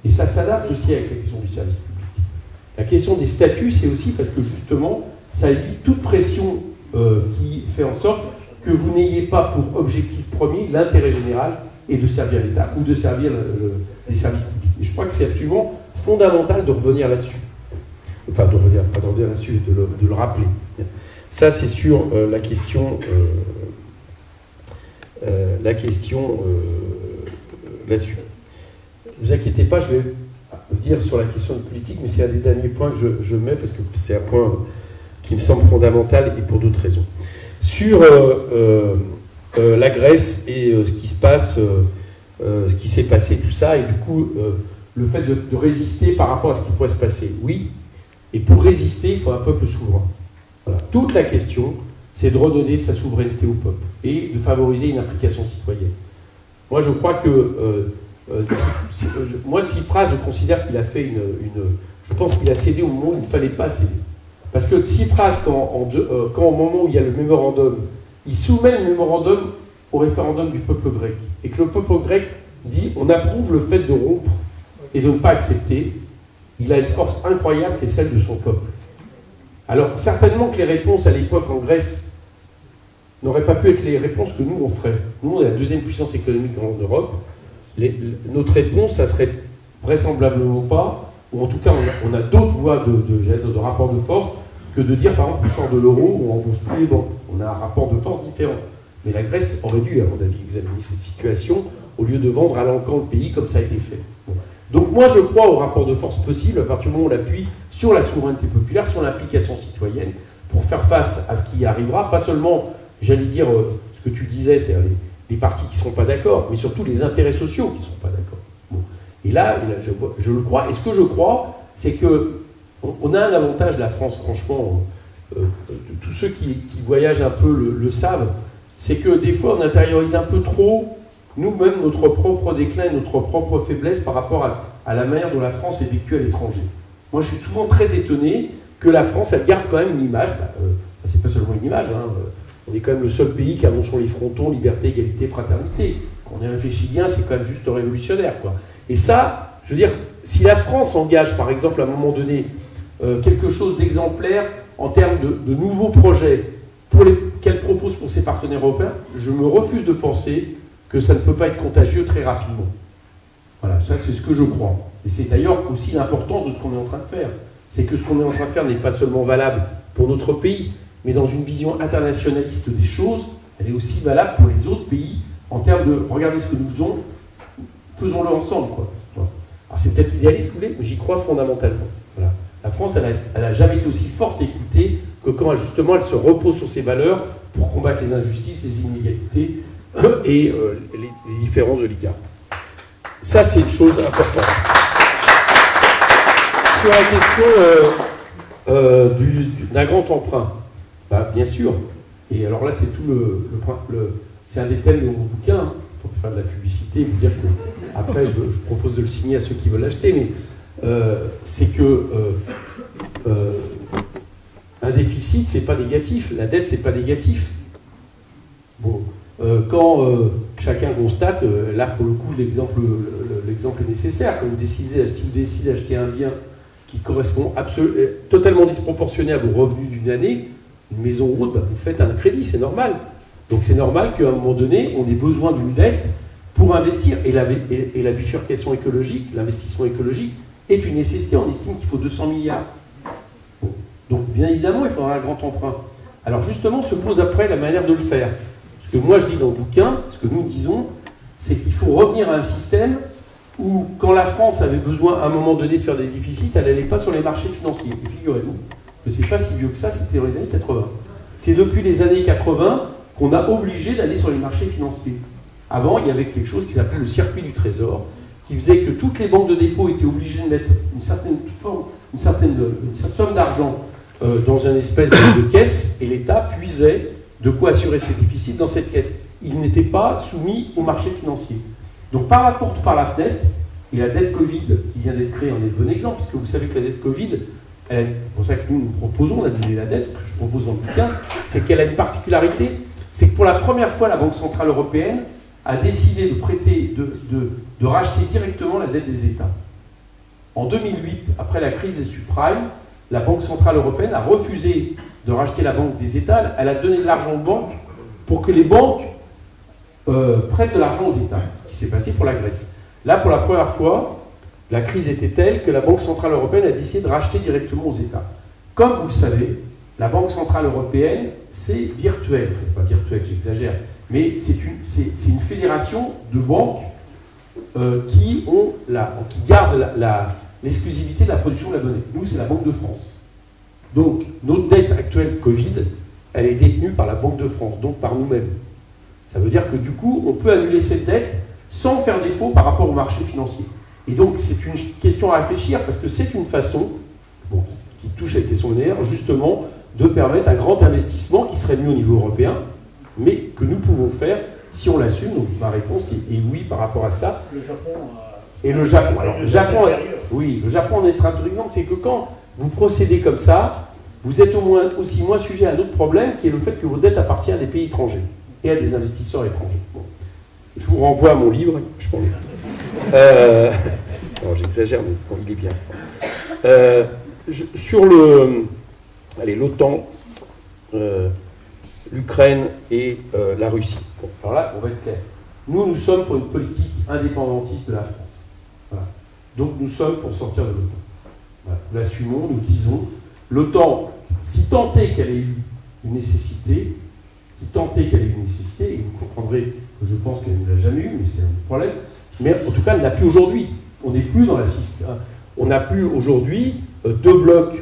Et ça s'adapte aussi avec la question du service public. La question des statuts, c'est aussi parce que justement, ça évite toute pression qui fait en sorte que vous n'ayez pas pour objectif premier l'intérêt général et de servir l'État ou de servir les services publics. Et je crois que c'est absolument fondamental de revenir là-dessus. Enfin, de revenir, pas de revenir là-dessus, de le rappeler. Ça, c'est sur la question là-dessus. Ne vous inquiétez pas, je vais dire sur la question de politique, mais c'est un des derniers points que je mets parce que c'est un point qui me semble fondamental et pour d'autres raisons. Sur la Grèce et ce qui se passe, ce qui s'est passé, tout ça, et du coup, le fait de résister par rapport à ce qui pourrait se passer. Oui, et pour résister, il faut un peuple souverain. Voilà. Toute la question, c'est de redonner sa souveraineté au peuple et de favoriser une implication citoyenne. Moi, je crois que moi, Tsipras, je considère qu'il a fait je pense qu'il a cédé au moment où il ne fallait pas céder. Parce que Tsipras, quand au moment où il y a le mémorandum, il soumet le mémorandum au référendum du peuple grec, et que le peuple grec dit on approuve le fait de rompre et de ne pas accepter, il a une force incroyable qui est celle de son peuple. Alors, certainement que les réponses à l'époque en Grèce n'auraient pas pu être les réponses que nous, on ferait. Nous, on est la deuxième puissance économique en Europe. Notre réponse, ça serait vraisemblablement pas, ou en tout cas, on a d'autres voies de rapport de force que de dire, par exemple, on sort de l'euro ou on rembourse plus les banques. On a un rapport de force différent. Mais la Grèce aurait dû, à mon avis, examiner cette situation au lieu de vendre à l'encan le pays comme ça a été fait. Bon. Donc moi, je crois au rapport de force possible à partir du moment où on appuie sur la souveraineté populaire, sur l'implication citoyenne, pour faire face à ce qui arrivera, pas seulement, j'allais dire, ce que tu disais, c'est-à-dire les partis qui ne seront pas d'accord, mais surtout les intérêts sociaux qui ne seront pas d'accord. Bon. Et là, je le crois. Et ce que je crois, c'est qu'on a un avantage, la France, franchement, tous ceux qui voyagent un peu le savent, c'est que des fois, on intériorise un peu trop, nous-mêmes, notre propre déclin, notre propre faiblesse par rapport à la manière dont la France est vécue à l'étranger. Moi, je suis souvent très étonné que la France, elle garde quand même une image, c'est pas seulement une image, hein, on est quand même le seul pays qui annonce les frontons, liberté, égalité, fraternité. Quand on y réfléchit bien, c'est quand même juste révolutionnaire, quoi. Et ça, je veux dire, si la France engage, par exemple, à un moment donné, quelque chose d'exemplaire en termes de nouveaux projets qu'elle propose pour ses partenaires européens, je me refuse de penser que ça ne peut pas être contagieux très rapidement. Voilà, ça c'est ce que je crois. Et c'est d'ailleurs aussi l'importance de ce qu'on est en train de faire. C'est que ce qu'on est en train de faire n'est pas seulement valable pour notre pays, mais dans une vision internationaliste des choses, elle est aussi valable pour les autres pays en termes de regardez ce que nous faisons, faisons-le ensemble, quoi. Alors c'est peut-être idéaliste, vous voulez, mais j'y crois fondamentalement. Voilà. La France, elle n'a jamais été aussi forte écoutée que quand justement elle se repose sur ses valeurs pour combattre les injustices, les inégalités et les différences oligarques. Ça, c'est une chose importante. Sur la question d'un grand emprunt, bah, bien sûr. Et alors là, c'est tout c'est un des thèmes de mon bouquin, hein, pour faire de la publicité, vous dire que après, je propose de le signer à ceux qui veulent l'acheter, mais c'est que un déficit, c'est pas négatif, la dette, c'est pas négatif. Bon. Quand chacun constate, là pour le coup l'exemple est nécessaire, quand vous décidez d'acheter un bien qui correspond totalement disproportionné à vos revenus d'une année, une maison ou autre, bah, vous faites un crédit, c'est normal. Donc c'est normal qu'à un moment donné, on ait besoin d'une dette pour investir. Et la bifurcation écologique, l'investissement écologique, est une nécessité. On estime qu'il faut 200 milliards. Bon. Donc bien évidemment, il faudra un grand emprunt. Alors justement, se pose après la manière de le faire. Ce que moi je dis dans le bouquin, ce que nous disons, c'est qu'il faut revenir à un système où, quand la France avait besoin à un moment donné de faire des déficits, elle n'allait pas sur les marchés financiers. Et figurez-vous que c'est pas si vieux que ça, c'était dans les années 80. C'est depuis les années 80 qu'on a obligé d'aller sur les marchés financiers. Avant, il y avait quelque chose qui s'appelait le circuit du trésor, qui faisait que toutes les banques de dépôt étaient obligées de mettre une certaine somme d'argent dans une espèce de caisse, et l'État puisait de quoi assurer ses déficits dans cette caisse. Il n'était pas soumis au marché financier. Donc par la porte, par la fenêtre, et la dette Covid qui vient d'être créée en est le bon exemple, parce que vous savez que la dette Covid, c'est pour ça que nous proposons, on a donné la dette, que je propose dans le bouquin, c'est qu'elle a une particularité, c'est que pour la première fois, la Banque Centrale Européenne a décidé de prêter, de racheter directement la dette des États. En 2008, après la crise des subprimes, la Banque Centrale Européenne a refusé de racheter la banque des États, elle a donné de l'argent aux banques pour que les banques prêtent de l'argent aux États, ce qui s'est passé pour la Grèce. Là, pour la première fois, la crise était telle que la Banque Centrale Européenne a décidé de racheter directement aux États. Comme vous le savez, la Banque Centrale Européenne, c'est virtuel, enfin, pas virtuel, j'exagère, mais c'est une fédération de banques qui gardent l'exclusivité de la production de la monnaie. Nous, c'est la Banque de France. Donc, notre dette actuelle Covid, elle est détenue par la Banque de France, donc par nous-mêmes. Ça veut dire que du coup, on peut annuler cette dette sans faire défaut par rapport au marché financier. Et donc, c'est une question à réfléchir, parce que c'est une façon, qui touche à la question monétaire, justement, de permettre un grand investissement qui serait mis au niveau européen, mais que nous pouvons faire si on l'assume. Donc ma réponse est oui par rapport à ça. Le Japon et le Japon. Alors, le Japon en est un autre exemple, c'est que quand vous procédez comme ça, vous êtes aussi moins sujet à un autre problème, qui est le fait que vos dettes appartiennent à des pays étrangers et à des investisseurs étrangers. Bon. Je vous renvoie à mon livre, je pense. Non, j'exagère, mais bon, il est bien. Sur l'OTAN, l'Ukraine et la Russie. Bon, alors là, on va être clair. Nous sommes pour une politique indépendantiste de la France. Voilà. Donc nous sommes pour sortir de l'OTAN. Voilà. Nous l'assumons, nous le disons. L'OTAN, si tant est qu'elle ait eu une nécessité, et vous comprendrez que je pense qu'elle ne l'a jamais eu, mais c'est un problème, mais en tout cas, elle n'a plus aujourd'hui. On n'est plus dans la système. On n'a plus aujourd'hui deux blocs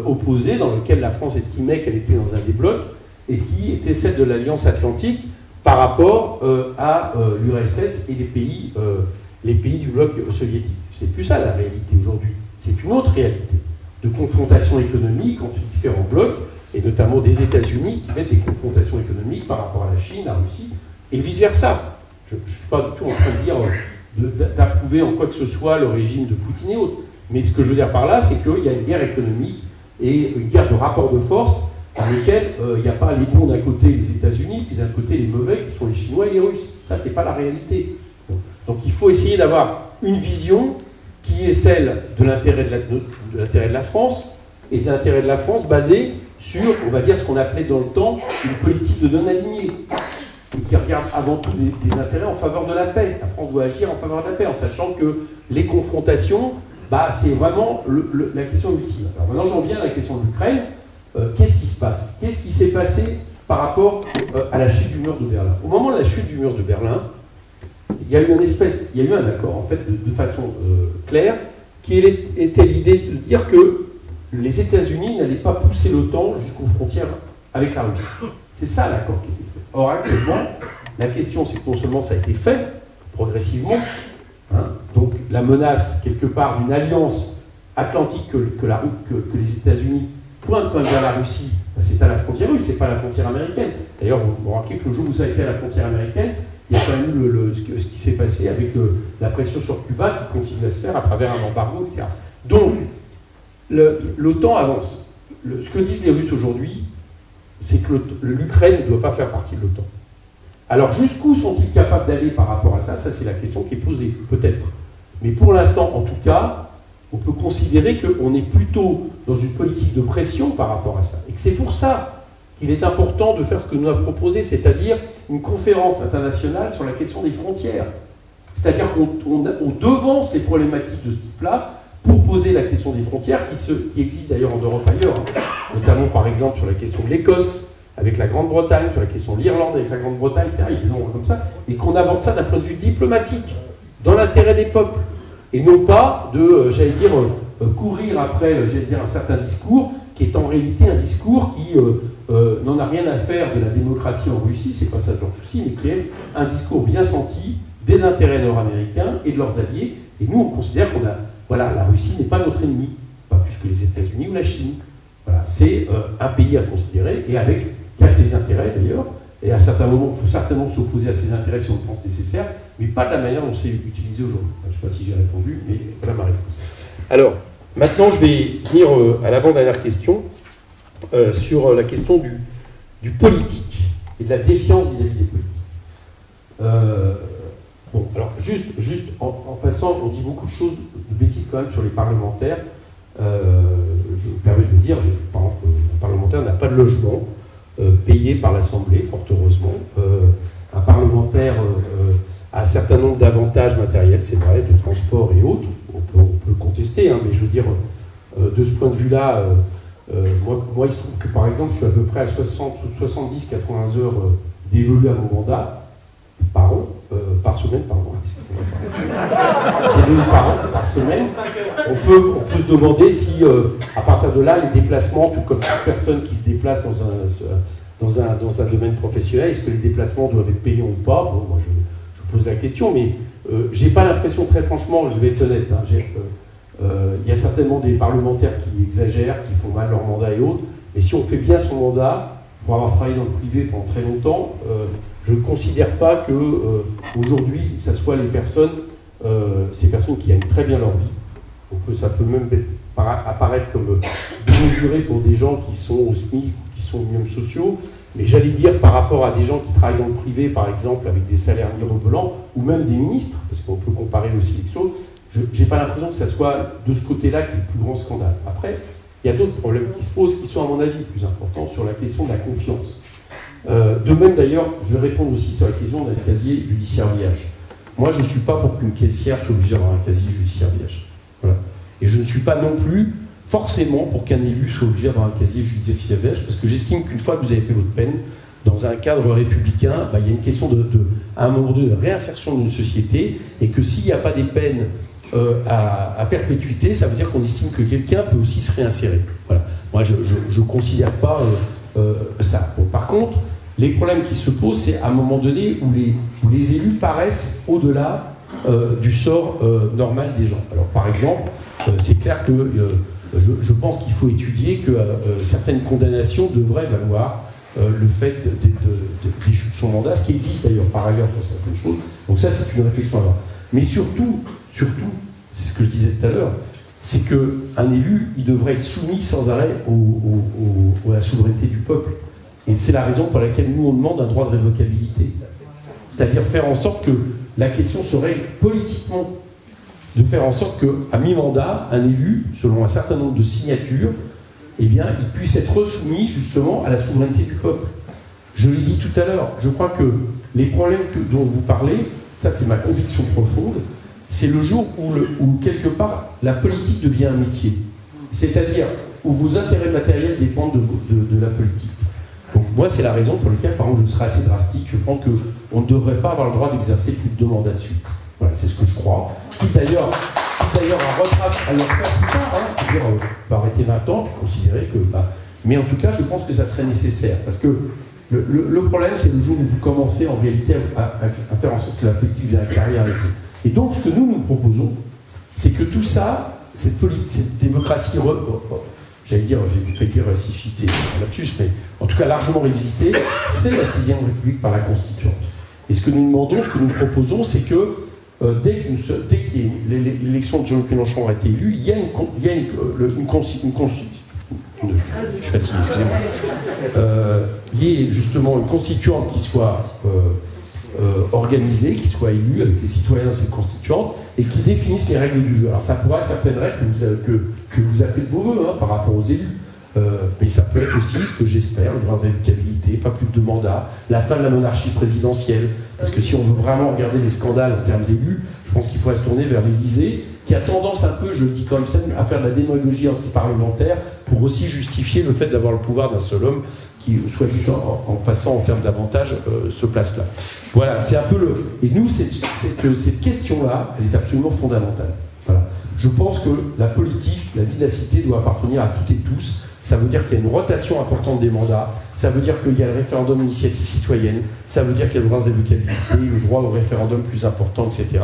opposés dans lesquels la France estimait qu'elle était dans un des blocs et qui était celle de l'Alliance Atlantique par rapport à l'URSS et les pays du bloc soviétique. C'est plus ça la réalité aujourd'hui. C'est une autre réalité de confrontation économique entre différents blocs et notamment des États-Unis qui mettent des confrontations économiques par rapport à la Chine, la Russie et vice-versa. Je ne suis pas du tout en train de dire d'approuver en quoi que ce soit le régime de Poutine et autres. Mais ce que je veux dire par là, c'est qu'il y a une guerre économique et une guerre de rapport de force dans lesquels il n'y a pas les bons d'un côté les États-Unis, puis d'un côté les mauvais qui sont les Chinois et les Russes. Ça, c'est pas la réalité. Donc il faut essayer d'avoir une vision qui est celle de l'intérêt de la France et de l'intérêt de la France basée sur, on va dire, ce qu'on appelait dans le temps une politique de non-aligné, qui regarde avant tout des intérêts en faveur de la paix. La France doit agir en faveur de la paix, en sachant que les confrontations, c'est vraiment la question ultime. Alors maintenant, j'en viens à la question de l'Ukraine. Qu'est-ce qui se passe? Qu'est-ce qui s'est passé par rapport à la chute du mur de Berlin? Au moment de la chute du mur de Berlin, il y a eu un accord, en fait, de façon claire, qui était l'idée de dire que les États-Unis n'allaient pas pousser l'OTAN jusqu'aux frontières avec la Russie. C'est ça l'accord qui a été fait. Or, actuellement, la question, c'est que non seulement ça a été fait, progressivement, donc la menace, quelque part, d'une alliance atlantique que les États-Unis pointent quand même vers la Russie, c'est à la frontière russe, c'est pas à la frontière américaine. D'ailleurs, vous remarquez que le jour où ça a été à la frontière américaine, il y a quand même eu ce qui s'est passé avec la pression sur Cuba qui continue à se faire à travers un embargo, etc. Donc, l'OTAN avance. Ce que disent les Russes aujourd'hui, c'est que l'Ukraine ne doit pas faire partie de l'OTAN. Alors, jusqu'où sont-ils capables d'aller par rapport à ça? Ça, c'est la question qui est posée, peut-être. Mais pour l'instant, en tout cas, on peut considérer qu'on est plutôt dans une politique de pression par rapport à ça. Et que c'est pour ça qu'il est important de faire ce que nous avons proposé, c'est-à-dire une conférence internationale sur la question des frontières. C'est-à-dire qu'on devance les problématiques de ce type-là pour poser la question des frontières, qui existe d'ailleurs en Europe ailleurs, notamment par exemple sur la question de l'Écosse avec la Grande-Bretagne, sur la question de l'Irlande avec la Grande-Bretagne, etc. Il y a des endroits comme ça, et qu'on aborde ça d'un point de vue diplomatique, dans l'intérêt des peuples. et non pas de, courir après, un certain discours qui est en réalité un discours qui n'en a rien à faire de la démocratie en Russie, c'est pas ça leur souci, mais qui est un discours bien senti des intérêts nord-américains et de leurs alliés. Et nous, on considère la Russie n'est pas notre ennemi, pas plus que les États-Unis ou la Chine. Voilà, c'est un pays à considérer et qui a ses intérêts d'ailleurs. Et à certains moments, il faut certainement s'opposer à ses intérêts si on le pense nécessaire, mais pas de la manière dont c'est utilisé aujourd'hui. Je ne sais pas si j'ai répondu, mais voilà ma réponse. Alors, maintenant, je vais venir à l'avant-dernière question, sur la question du politique et de la défiance vis-à-vis des politiques. Bon, alors, juste en passant, on dit beaucoup de choses, de bêtises quand même sur les parlementaires. Je me permets de dire, par exemple, un parlementaire n'a pas de logement payé par l'Assemblée, fort heureusement. Un parlementaire a un certain nombre d'avantages matériels, c'est vrai, de transport et autres. On peut contester, hein, mais je veux dire, de ce point de vue-là, moi, il se trouve que par exemple, je suis à peu près à 70-80 heures dévolues à mon mandat par an, par semaine, pardon, dévolues par semaine. On peut se demander si, à partir de là, les déplacements, tout comme toute personne qui se déplace dans un domaine professionnel, est-ce que les déplacements doivent être payés ou pas? Bon, moi, je pose la question, mais j'ai pas l'impression, très franchement, je vais être honnête, hein, il y a certainement des parlementaires qui exagèrent, qui font mal leur mandat et autres, mais si on fait bien son mandat, pour avoir travaillé dans le privé pendant très longtemps, je ne considère pas que aujourd'hui, ça soit ces personnes qui gagnent très bien leur vie. Ça peut même apparaître comme démesuré pour des gens qui sont au SMIC, qui sont aux minimums sociaux, mais j'allais dire par rapport à des gens qui travaillent dans le privé, par exemple, avec des salaires mirobolants, ou même des ministres, parce qu'on peut comparer aussi les choses, je n'ai pas l'impression que ça soit de ce côté-là qui est le plus grand scandale. Après, il y a d'autres problèmes qui se posent, qui sont à mon avis plus importants, sur la question de la confiance. De même d'ailleurs, je vais répondre aussi sur la question d'un casier judiciaire vierge. Moi, je ne suis pas pour qu'une caissière soit obligée d'avoir un casier judiciaire vierge. Voilà. Et je ne suis pas non plus forcément pour qu'un élu soit obligé d'avoir un casier judiciaire vierge, parce que j'estime qu'une fois que vous avez fait votre peine, dans un cadre républicain, il y a une question à un moment donné, de réinsertion d'une société, et que s'il n'y a pas des peines à perpétuité, ça veut dire qu'on estime que quelqu'un peut aussi se réinsérer. Voilà. Moi, je ne considère pas ça. Bon, par contre, les problèmes qui se posent, c'est à un moment donné où les élus paraissent au-delà du sort normal des gens. Alors, par exemple, c'est clair que je pense qu'il faut étudier que certaines condamnations devraient valoir le fait d'être déchu de son mandat, ce qui existe d'ailleurs par ailleurs sur certaines choses. Donc ça, c'est une réflexion à avoir. Mais surtout, c'est ce que je disais tout à l'heure, c'est qu'un élu, il devrait être soumis sans arrêt à la souveraineté du peuple. Et c'est la raison pour laquelle nous, on demande un droit de révocabilité. C'est-à-dire faire en sorte que la question se règle politiquement. De faire en sorte qu'à mi-mandat, un élu, selon un certain nombre de signatures, eh bien, il puisse être soumis justement à la souveraineté du peuple. Je l'ai dit tout à l'heure, je crois que les problèmes dont vous parlez, ça c'est ma conviction profonde, c'est le jour où quelque part la politique devient un métier. C'est-à-dire où vos intérêts matériels dépendent de la politique. Donc moi c'est la raison pour laquelle, par exemple, je serai assez drastique, je pense qu'on ne devrait pas avoir le droit d'exercer plus de 2 mandats dessus. Voilà, c'est ce que je crois. Qui d'ailleurs à leur faire plus tard, hein, c'est-à-dire arrêter 20 ans, puis considérer que... mais en tout cas, je pense que ça serait nécessaire. Parce que le problème, c'est le jour où vous commencez en réalité à faire en sorte que la politique vienne à carrière avec vous. Et donc, ce que nous proposons, c'est que tout ça, cette démocratie, j'allais dire, j'ai fait dire ressusciter là-dessus, mais en tout cas largement révisitée, c'est la 6e République par la Constituante. Et ce que nous demandons, ce que nous proposons, c'est que dès que l'élection de Jean-Luc Mélenchon a été élue, il y a une constitution. Je suis fatigué, excusez-moi. Il y ait justement une constituante qui soit organisée, qui soit élue avec les citoyens de cette constituante et qui définisse les règles du jeu. Alors ça pourrait être certaines règles que vous appelez de vos voeux, hein, par rapport aux élus. Mais ça peut être aussi, ce que j'espère, le droit de révocabilité, pas plus de 2 mandats, la fin de la monarchie présidentielle. Parce que si on veut vraiment regarder les scandales en termes d'élus, je pense qu'il faut se tourner vers l'Élysée, qui a tendance un peu, je le dis comme ça, à faire de la démagogie anti-parlementaire pour aussi justifier le fait d'avoir le pouvoir d'un seul homme qui, soit dit en passant en termes d'avantages, se place là. Voilà, c'est un peu le... Et nous, cette question-là, elle est absolument fondamentale. Je pense que la politique, la vie de la cité doit appartenir à toutes et tous. Ça veut dire qu'il y a une rotation importante des mandats, ça veut dire qu'il y a le référendum d'initiative citoyenne, ça veut dire qu'il y a le droit de révocabilité, le droit au référendum plus important, etc.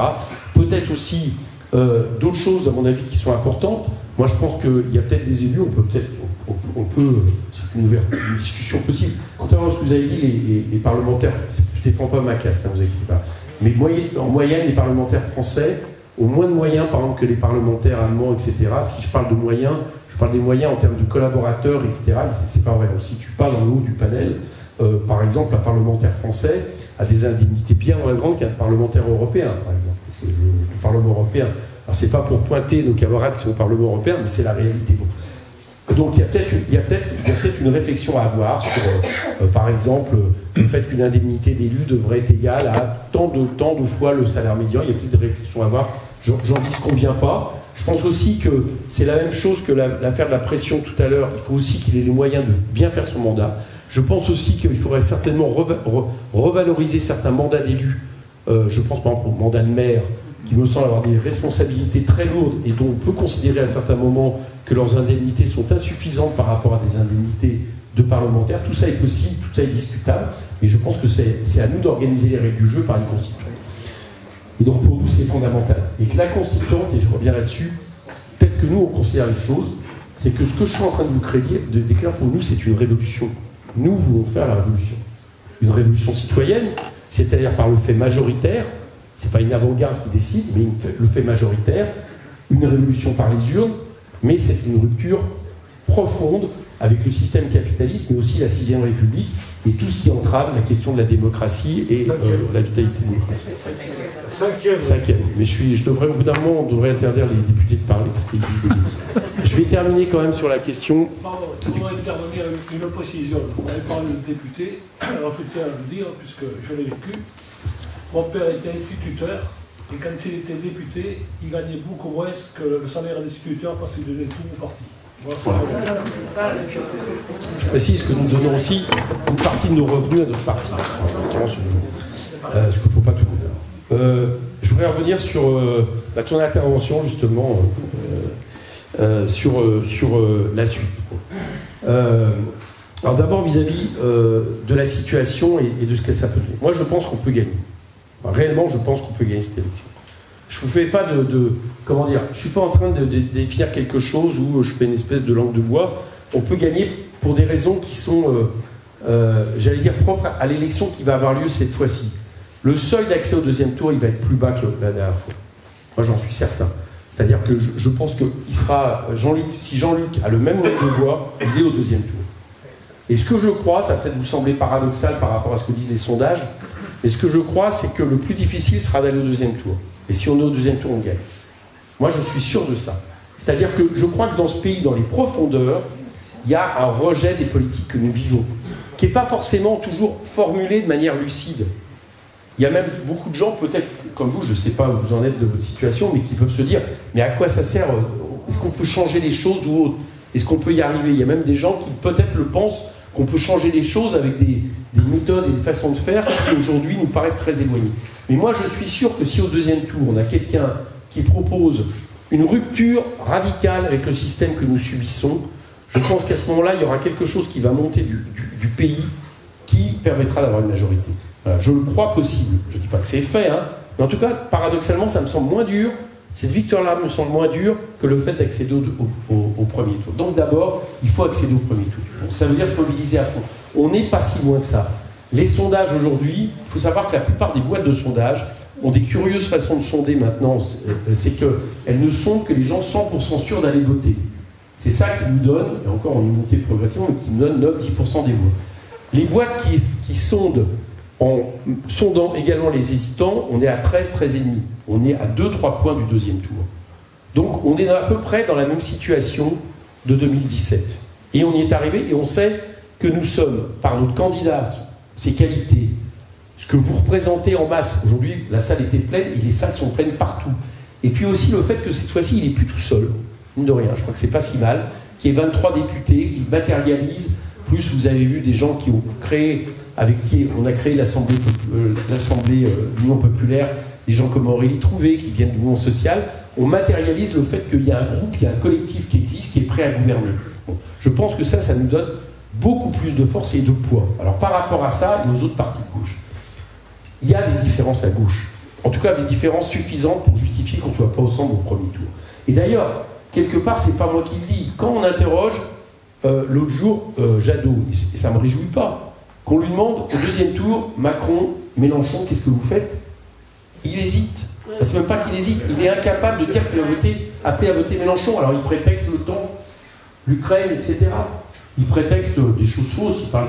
Peut-être aussi d'autres choses, à mon avis, qui sont importantes. Moi, je pense qu'il y a peut-être des élus, c'est une discussion possible. Contrairement à ce que vous avez dit, les parlementaires, je ne défends pas ma caste, ne vous inquiétez pas, mais en moyenne, les parlementaires français ont moins de moyens, par exemple, que les parlementaires allemands, etc. Si je parle de moyens, je parle des moyens en termes de collaborateurs, etc. C'est pas vrai. On ne se situe pas dans le haut du panel. Par exemple, un parlementaire français a des indemnités bien moins grandes qu'un parlementaire européen, par exemple. Le Parlement européen. Alors, c'est pas pour pointer nos camarades qui sont au Parlement européen, mais c'est la réalité. Donc, il y a peut-être une réflexion à avoir sur, par exemple, le fait qu'une indemnité d'élu devrait être égale à tant de fois le salaire médian. Il y a peut-être des réflexions à avoir. J'en dis ce qu'on ne vient pas. Je pense aussi que c'est la même chose que l'affaire de la pression tout à l'heure. Il faut aussi qu'il ait les moyens de bien faire son mandat. Je pense aussi qu'il faudrait certainement revaloriser certains mandats d'élus. Je pense par exemple au mandat de maire, qui me semble avoir des responsabilités très lourdes et dont on peut considérer à certains moments que leurs indemnités sont insuffisantes par rapport à des indemnités de parlementaires. Tout ça est possible, tout ça est discutable, mais je pense que c'est à nous d'organiser les règles du jeu par une constituante. Et donc pour nous, c'est fondamental. Et que la constituante, et je reviens là-dessus, telle que nous on considère les choses, c'est que ce que je suis en train de vous décrire pour nous, c'est une révolution. Nous voulons faire la révolution. Une révolution citoyenne, c'est-à-dire par le fait majoritaire, c'est pas une avant-garde qui décide, mais le fait majoritaire, une révolution par les urnes, mais c'est une rupture profonde avec le système capitaliste, mais aussi la 6ème République, et tout ce qui entrave la question de la démocratie et la vitalité démocratique. 5e. Mais je devrais, au bout d'un moment, on devrait interdire les députés de parler, parce qu'ils disent des bêtises. Je vais terminer quand même sur la question... Pardon, je voudrais intervenir une précision. Vous avez parlé de député, alors je tiens à vous dire, puisque je l'ai vécu, mon père était instituteur, et quand il était député, il gagnait beaucoup moins que le salaire d'instituteur parce qu'il donnait tout au parti. Voilà. Je précise que nous donnons aussi une partie de nos revenus à notre parti. Ce qu'il ne faut pas tout dire. Je voudrais revenir sur ton intervention, justement, sur la suite. Alors d'abord, vis-à-vis de la situation et de ce que ça peut donner. Moi, je pense qu'on peut gagner. Réellement, je pense qu'on peut gagner cette élection. Je ne vous fais pas comment dire, je ne suis pas en train de définir quelque chose où je fais une espèce de langue de bois. On peut gagner pour des raisons qui sont, j'allais dire, propres à l'élection qui va avoir lieu cette fois-ci. Le seuil d'accès au deuxième tour, il va être plus bas que la dernière fois. Moi, j'en suis certain. C'est-à-dire que je pense qu'il sera, si Jean-Luc a le même nombre de voix, il est au deuxième tour. Et ce que je crois, ça va peut-être vous sembler paradoxal par rapport à ce que disent les sondages, mais ce que je crois, c'est que le plus difficile sera d'aller au deuxième tour. Et si on est au deuxième tour, on gagne. Moi, je suis sûr de ça. C'est-à-dire que je crois que dans ce pays, dans les profondeurs, il y a un rejet des politiques que nous vivons, qui n'est pas forcément toujours formulé de manière lucide. Il y a même beaucoup de gens, peut-être comme vous, je ne sais pas où vous en êtes de votre situation, mais qui peuvent se dire, mais à quoi ça sert? Est-ce qu'on peut changer les choses ou autre? Est-ce qu'on peut y arriver? Il y a même des gens qui peut-être le pensent, qu'on peut changer les choses avec des méthodes et des façons de faire qui aujourd'hui nous paraissent très éloignées. Mais moi je suis sûr que si au deuxième tour on a quelqu'un qui propose une rupture radicale avec le système que nous subissons, je pense qu'à ce moment-là il y aura quelque chose qui va monter du pays qui permettra d'avoir une majorité. Voilà, je le crois possible. Je ne dis pas que c'est fait, hein, mais en tout cas paradoxalement ça me semble moins dur. Cette victoire-là me semble moins dure que le fait d'accéder au premier tour. Donc d'abord, il faut accéder au premier tour. Donc, ça veut dire se mobiliser à fond. On n'est pas si loin que ça. Les sondages aujourd'hui, il faut savoir que la plupart des boîtes de sondage ont des curieuses façons de sonder maintenant. C'est qu'elles ne sondent que les gens 100% sûrs d'aller voter. C'est ça qui nous donne, et encore on est monté progressivement, mais qui nous donne 9-10% des voix. Les boîtes qui sondent en sondant également les hésitants, on est à 13-13,5. On est à 2-3 points du deuxième tour. Donc on est à peu près dans la même situation de 2017. Et on y est arrivé et on sait que nous sommes, par notre candidat, ses qualités, ce que vous représentez en masse. Aujourd'hui, la salle était pleine et les salles sont pleines partout. Et puis aussi le fait que cette fois-ci, il n'est plus tout seul. Mine de rien, je crois que c'est pas si mal. Qu'il y ait 23 députés qui matérialisent. Plus vous avez vu des gens qui ont créé, avec qui on a créé l'Assemblée l'Union populaire, des gens comme Aurélie Trouvé qui viennent du mouvement social. on matérialise le fait qu'il y a un groupe, qu'il y a un collectif qui existe, qui est prêt à gouverner. Bon, je pense que ça nous donne beaucoup plus de force et de poids. Alors par rapport à ça, et aux autres partis de gauche, il y a des différences à gauche. En tout cas, des différences suffisantes pour justifier qu'on ne soit pas au centre au premier tour. Et d'ailleurs, quelque part, c'est pas moi qui le dis. Quand on interroge, l'autre jour, Jadot, et ça ne me réjouit pas, qu'on lui demande au deuxième tour, Macron, Mélenchon, qu'est-ce que vous faites? Il hésite. C'est même pas qu'il hésite, il est incapable de dire qu'il a appelé à voter Mélenchon. Alors il prétexte le temps, l'Ukraine, etc. Il prétexte des choses fausses, il parle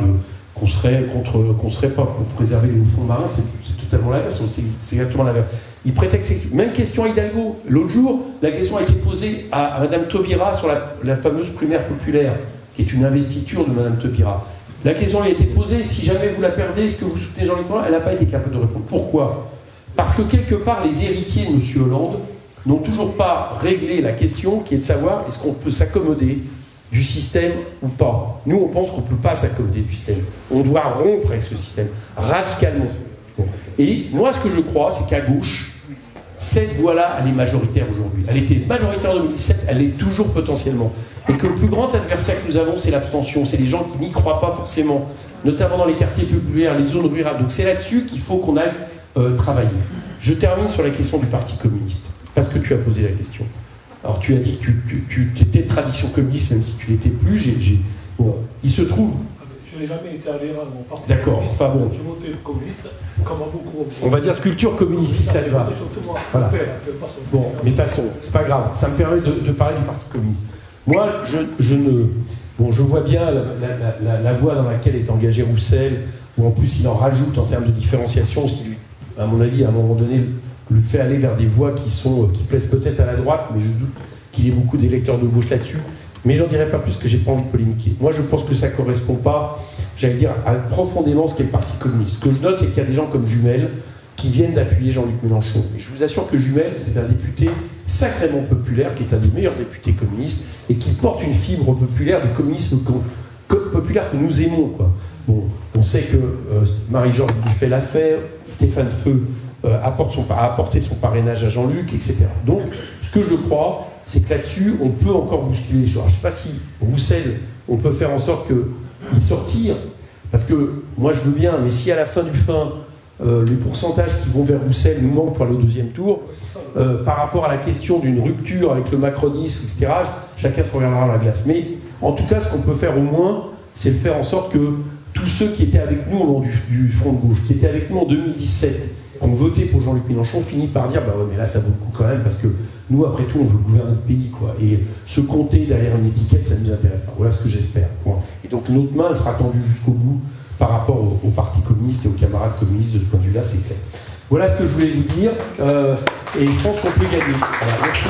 qu'on serait pas pour préserver les fonds marins, c'est totalement l'inverse, c'est exactement l'inverse. Il prétexte, même question à Hidalgo. L'autre jour, la question a été posée à Mme Taubira sur la fameuse primaire populaire, qui est une investiture de Mme Taubira. La question a été posée, si jamais vous la perdez, est-ce que vous soutenez Jean-Luc Mélenchon? Elle n'a pas été capable de répondre. Pourquoi? Parce que quelque part, les héritiers de M. Hollande n'ont toujours pas réglé la question qui est de savoir est-ce qu'on peut s'accommoder du système ou pas. Nous, on pense qu'on ne peut pas s'accommoder du système. On doit rompre avec ce système, radicalement. Et moi, ce que je crois, c'est qu'à gauche, cette voie-là, elle est majoritaire aujourd'hui. Elle était majoritaire en 2017, elle est toujours potentiellement. Et que le plus grand adversaire que nous avons, c'est l'abstention. C'est les gens qui n'y croient pas forcément, notamment dans les quartiers populaires, les zones rurales. Donc c'est là-dessus qu'il faut qu'on aille travailler. Je termine sur la question du Parti communiste, parce que tu as posé la question. Alors tu as dit que tu étais de tradition communiste, même si tu l'étais plus. Bon, il se trouve... Je n'ai jamais été adhérent à mon parti. D'accord, enfin bon. J'ai voté communiste, comme beaucoup. On va dire de culture communiste, si ça te va. Voilà. Bon, mais passons, c'est pas grave. Ça me permet de parler du Parti communiste. Moi, je vois bien la voie dans laquelle est engagé Roussel, où en plus il en rajoute en termes de différenciation, ce qui, à mon avis, à un moment donné, le fait aller vers des voies qui plaisent peut-être à la droite, mais je doute qu'il y ait beaucoup d'électeurs de gauche là-dessus. Mais j'en dirai pas plus, que j'ai pas envie de polémiquer. Moi, je pense que ça correspond pas, j'allais dire, à profondément ce qu'est le Parti communiste. Ce que je note, c'est qu'il y a des gens comme Jumel qui viennent d'appuyer Jean-Luc Mélenchon. Et je vous assure que Jumel, c'est un député sacrément populaire, qui est un des meilleurs députés communistes, et qui porte une fibre populaire du communisme populaire que nous aimons, quoi. Bon, on sait que Marie-Georges lui fait l'affaire, Stéphane Feu a apporté son parrainage à Jean-Luc, etc. Donc, ce que je crois, c'est que là-dessus, on peut encore bousculer les choses. Je ne sais pas si Roussel, on peut faire en sorte qu'il sortir, parce que moi je veux bien, mais si à la fin du les pourcentages qui vont vers Roussel nous manquent pour aller au deuxième tour, par rapport à la question d'une rupture avec le macronisme, etc., chacun se regardera dans la glace. Mais en tout cas, ce qu'on peut faire au moins, c'est de faire en sorte que tous ceux qui étaient avec nous au long du front de gauche, qui étaient avec nous en 2017, qui ont voté pour Jean-Luc Mélenchon, finissent par dire bah ouais, mais là ça vaut le coup quand même, parce que nous, après tout, on veut gouverner notre pays, quoi. Et se compter derrière une étiquette, ça ne nous intéresse pas. Voilà ce que j'espère. Et donc notre main elle sera tendue jusqu'au bout par rapport au Parti communiste et aux camarades communistes. De ce point de vue-là, c'est clair. Voilà ce que je voulais vous dire. Et je pense qu'on peut gagner. Voilà. Merci.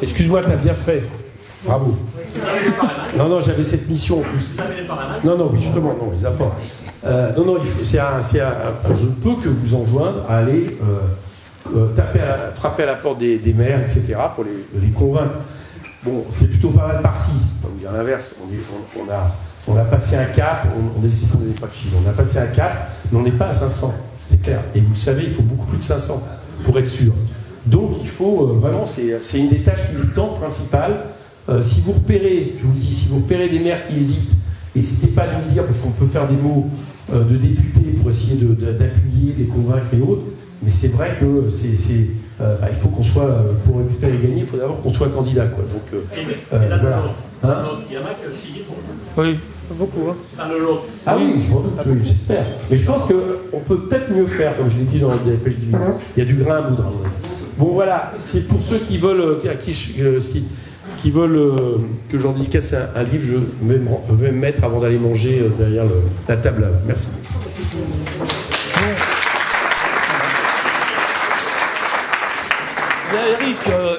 Excuse-moi, t'as bien fait. Bravo. Non, j'avais cette mission en plus. Non, oui, justement, non, on les a pas. Je ne peux que vous enjoindre à aller frapper à la porte des maires, etc., pour les convaincre. Bon, c'est plutôt pas mal parti. On va dire l'inverse. On a passé un cap, on décide qu'on n'est pas de Chine. On a passé un cap, mais on n'est pas à 500. C'est clair. Et vous le savez, il faut beaucoup plus de 500 pour être sûr. Donc, il faut vraiment, c'est une des tâches militantes principales. Si vous repérez, je vous le dis, si vous repérez des maires qui hésitent, n'hésitez pas à nous le dire, parce qu'on peut faire des mots de députés pour essayer d'appuyer, de les convaincre et autres, mais c'est vrai que il faut qu'on soit, pour espérer gagner, il faut d'abord qu'on soit candidat, quoi. Donc, voilà. Hein, il y en a qui ont signé pour vous. Oui. Beaucoup, hein. Dans le lot. Ah oui, je m'en doute, oui, j'espère. Mais je pense qu'on peut peut-être mieux faire, comme je l'ai dit dans le DPL du vidéo. Il y a du grain à moudre. Bon, voilà, c'est pour ceux qui veulent, qui veulent que j'en dédicace un livre, je vais me mettre avant d'aller manger derrière la table là. Merci.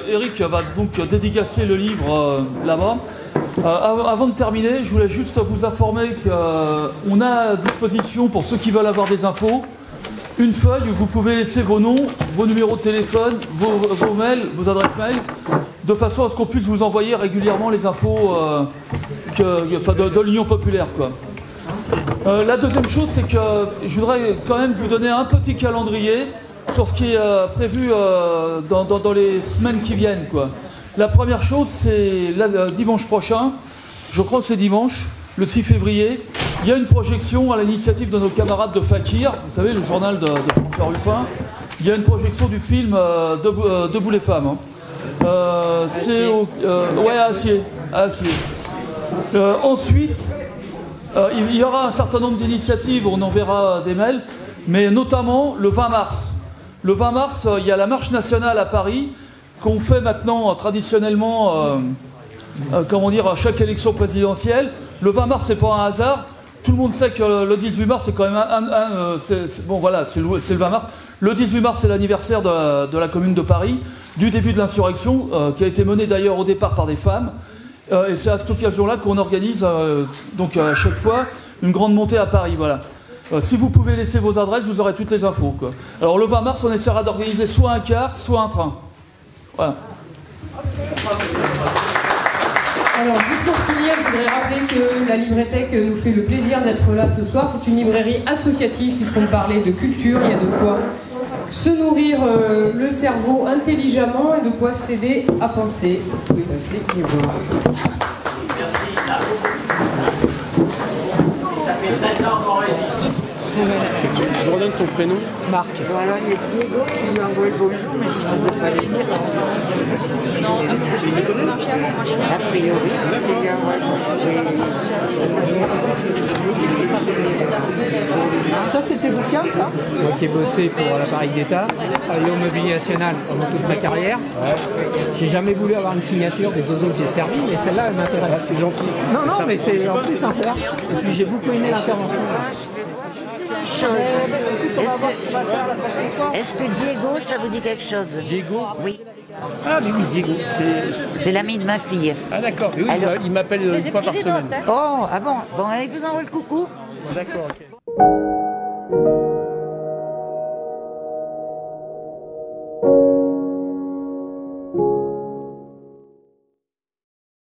Eric va donc dédicacer le livre là-bas. Avant de terminer, je voulais juste vous informer qu'on a à disposition, pour ceux qui veulent avoir des infos, une feuille où vous pouvez laisser vos noms, vos numéros de téléphone, vos mails, vos adresses mail, de façon à ce qu'on puisse vous envoyer régulièrement les infos de l'Union populaire, quoi. La deuxième chose, c'est que je voudrais quand même vous donner un petit calendrier sur ce qui est prévu dans les semaines qui viennent, quoi. La première chose, c'est dimanche prochain, je crois que c'est dimanche, le 6 février, il y a une projection à l'initiative de nos camarades de Fakir, vous savez, le journal de François Ruffin. Il y a une projection du film Debout les femmes. C'est à Acier. Ensuite, il y aura un certain nombre d'initiatives, on enverra des mails, mais notamment le 20 mars. Le 20 mars, il y a la marche nationale à Paris, qu'on fait maintenant traditionnellement, à chaque élection présidentielle. Le 20 mars, c'est pas un hasard. Tout le monde sait que le 18 mars, c'est quand même c'est le 20 mars. Le 18 mars, c'est l'anniversaire de la Commune de Paris, du début de l'insurrection, qui a été menée d'ailleurs au départ par des femmes. Et c'est à cette occasion-là qu'on organise, donc à chaque fois, une grande montée à Paris. Voilà. Si vous pouvez laisser vos adresses, vous aurez toutes les infos, quoi. Alors le 20 mars, on essaiera d'organiser soit un car, soit un train. Voilà. Alors, juste pour finir, je voudrais rappeler que la Libréthèque nous fait le plaisir d'être là ce soir. C'est une librairie associative, puisqu'on parlait de culture, il y a de quoi se nourrir le cerveau intelligemment et de quoi s'aider à penser. Vous pouvez passer et voir. Merci. Ça fait 13 ans qu'on résiste. Je redonne ton prénom. Marc. Bon, alors il y a Diego qui lui a envoyé le bonjour, mais je ne sais pas les dire. Non, a priori, parce qu'il lui a envoyé. Ça, c'était bouquin, ça? Moi qui ai bossé pour l'appareil d'État, travaillé au Mobilier National pendant toute ma carrière, j'ai jamais voulu avoir une signature des oiseaux que j'ai servis, mais celle-là, elle m'intéresse. C'est gentil. Non, mais c'est en plus sincère. Et puis j'ai beaucoup aimé l'intervention. Est-ce que Diego, ça vous dit quelque chose? Diego? Oui. Ah mais oui, Diego, c'est l'ami de ma fille. Ah d'accord, oui, il m'appelle une fois par semaine. Oh, ah bon, allez, je vous envoie le coucou. D'accord, ok.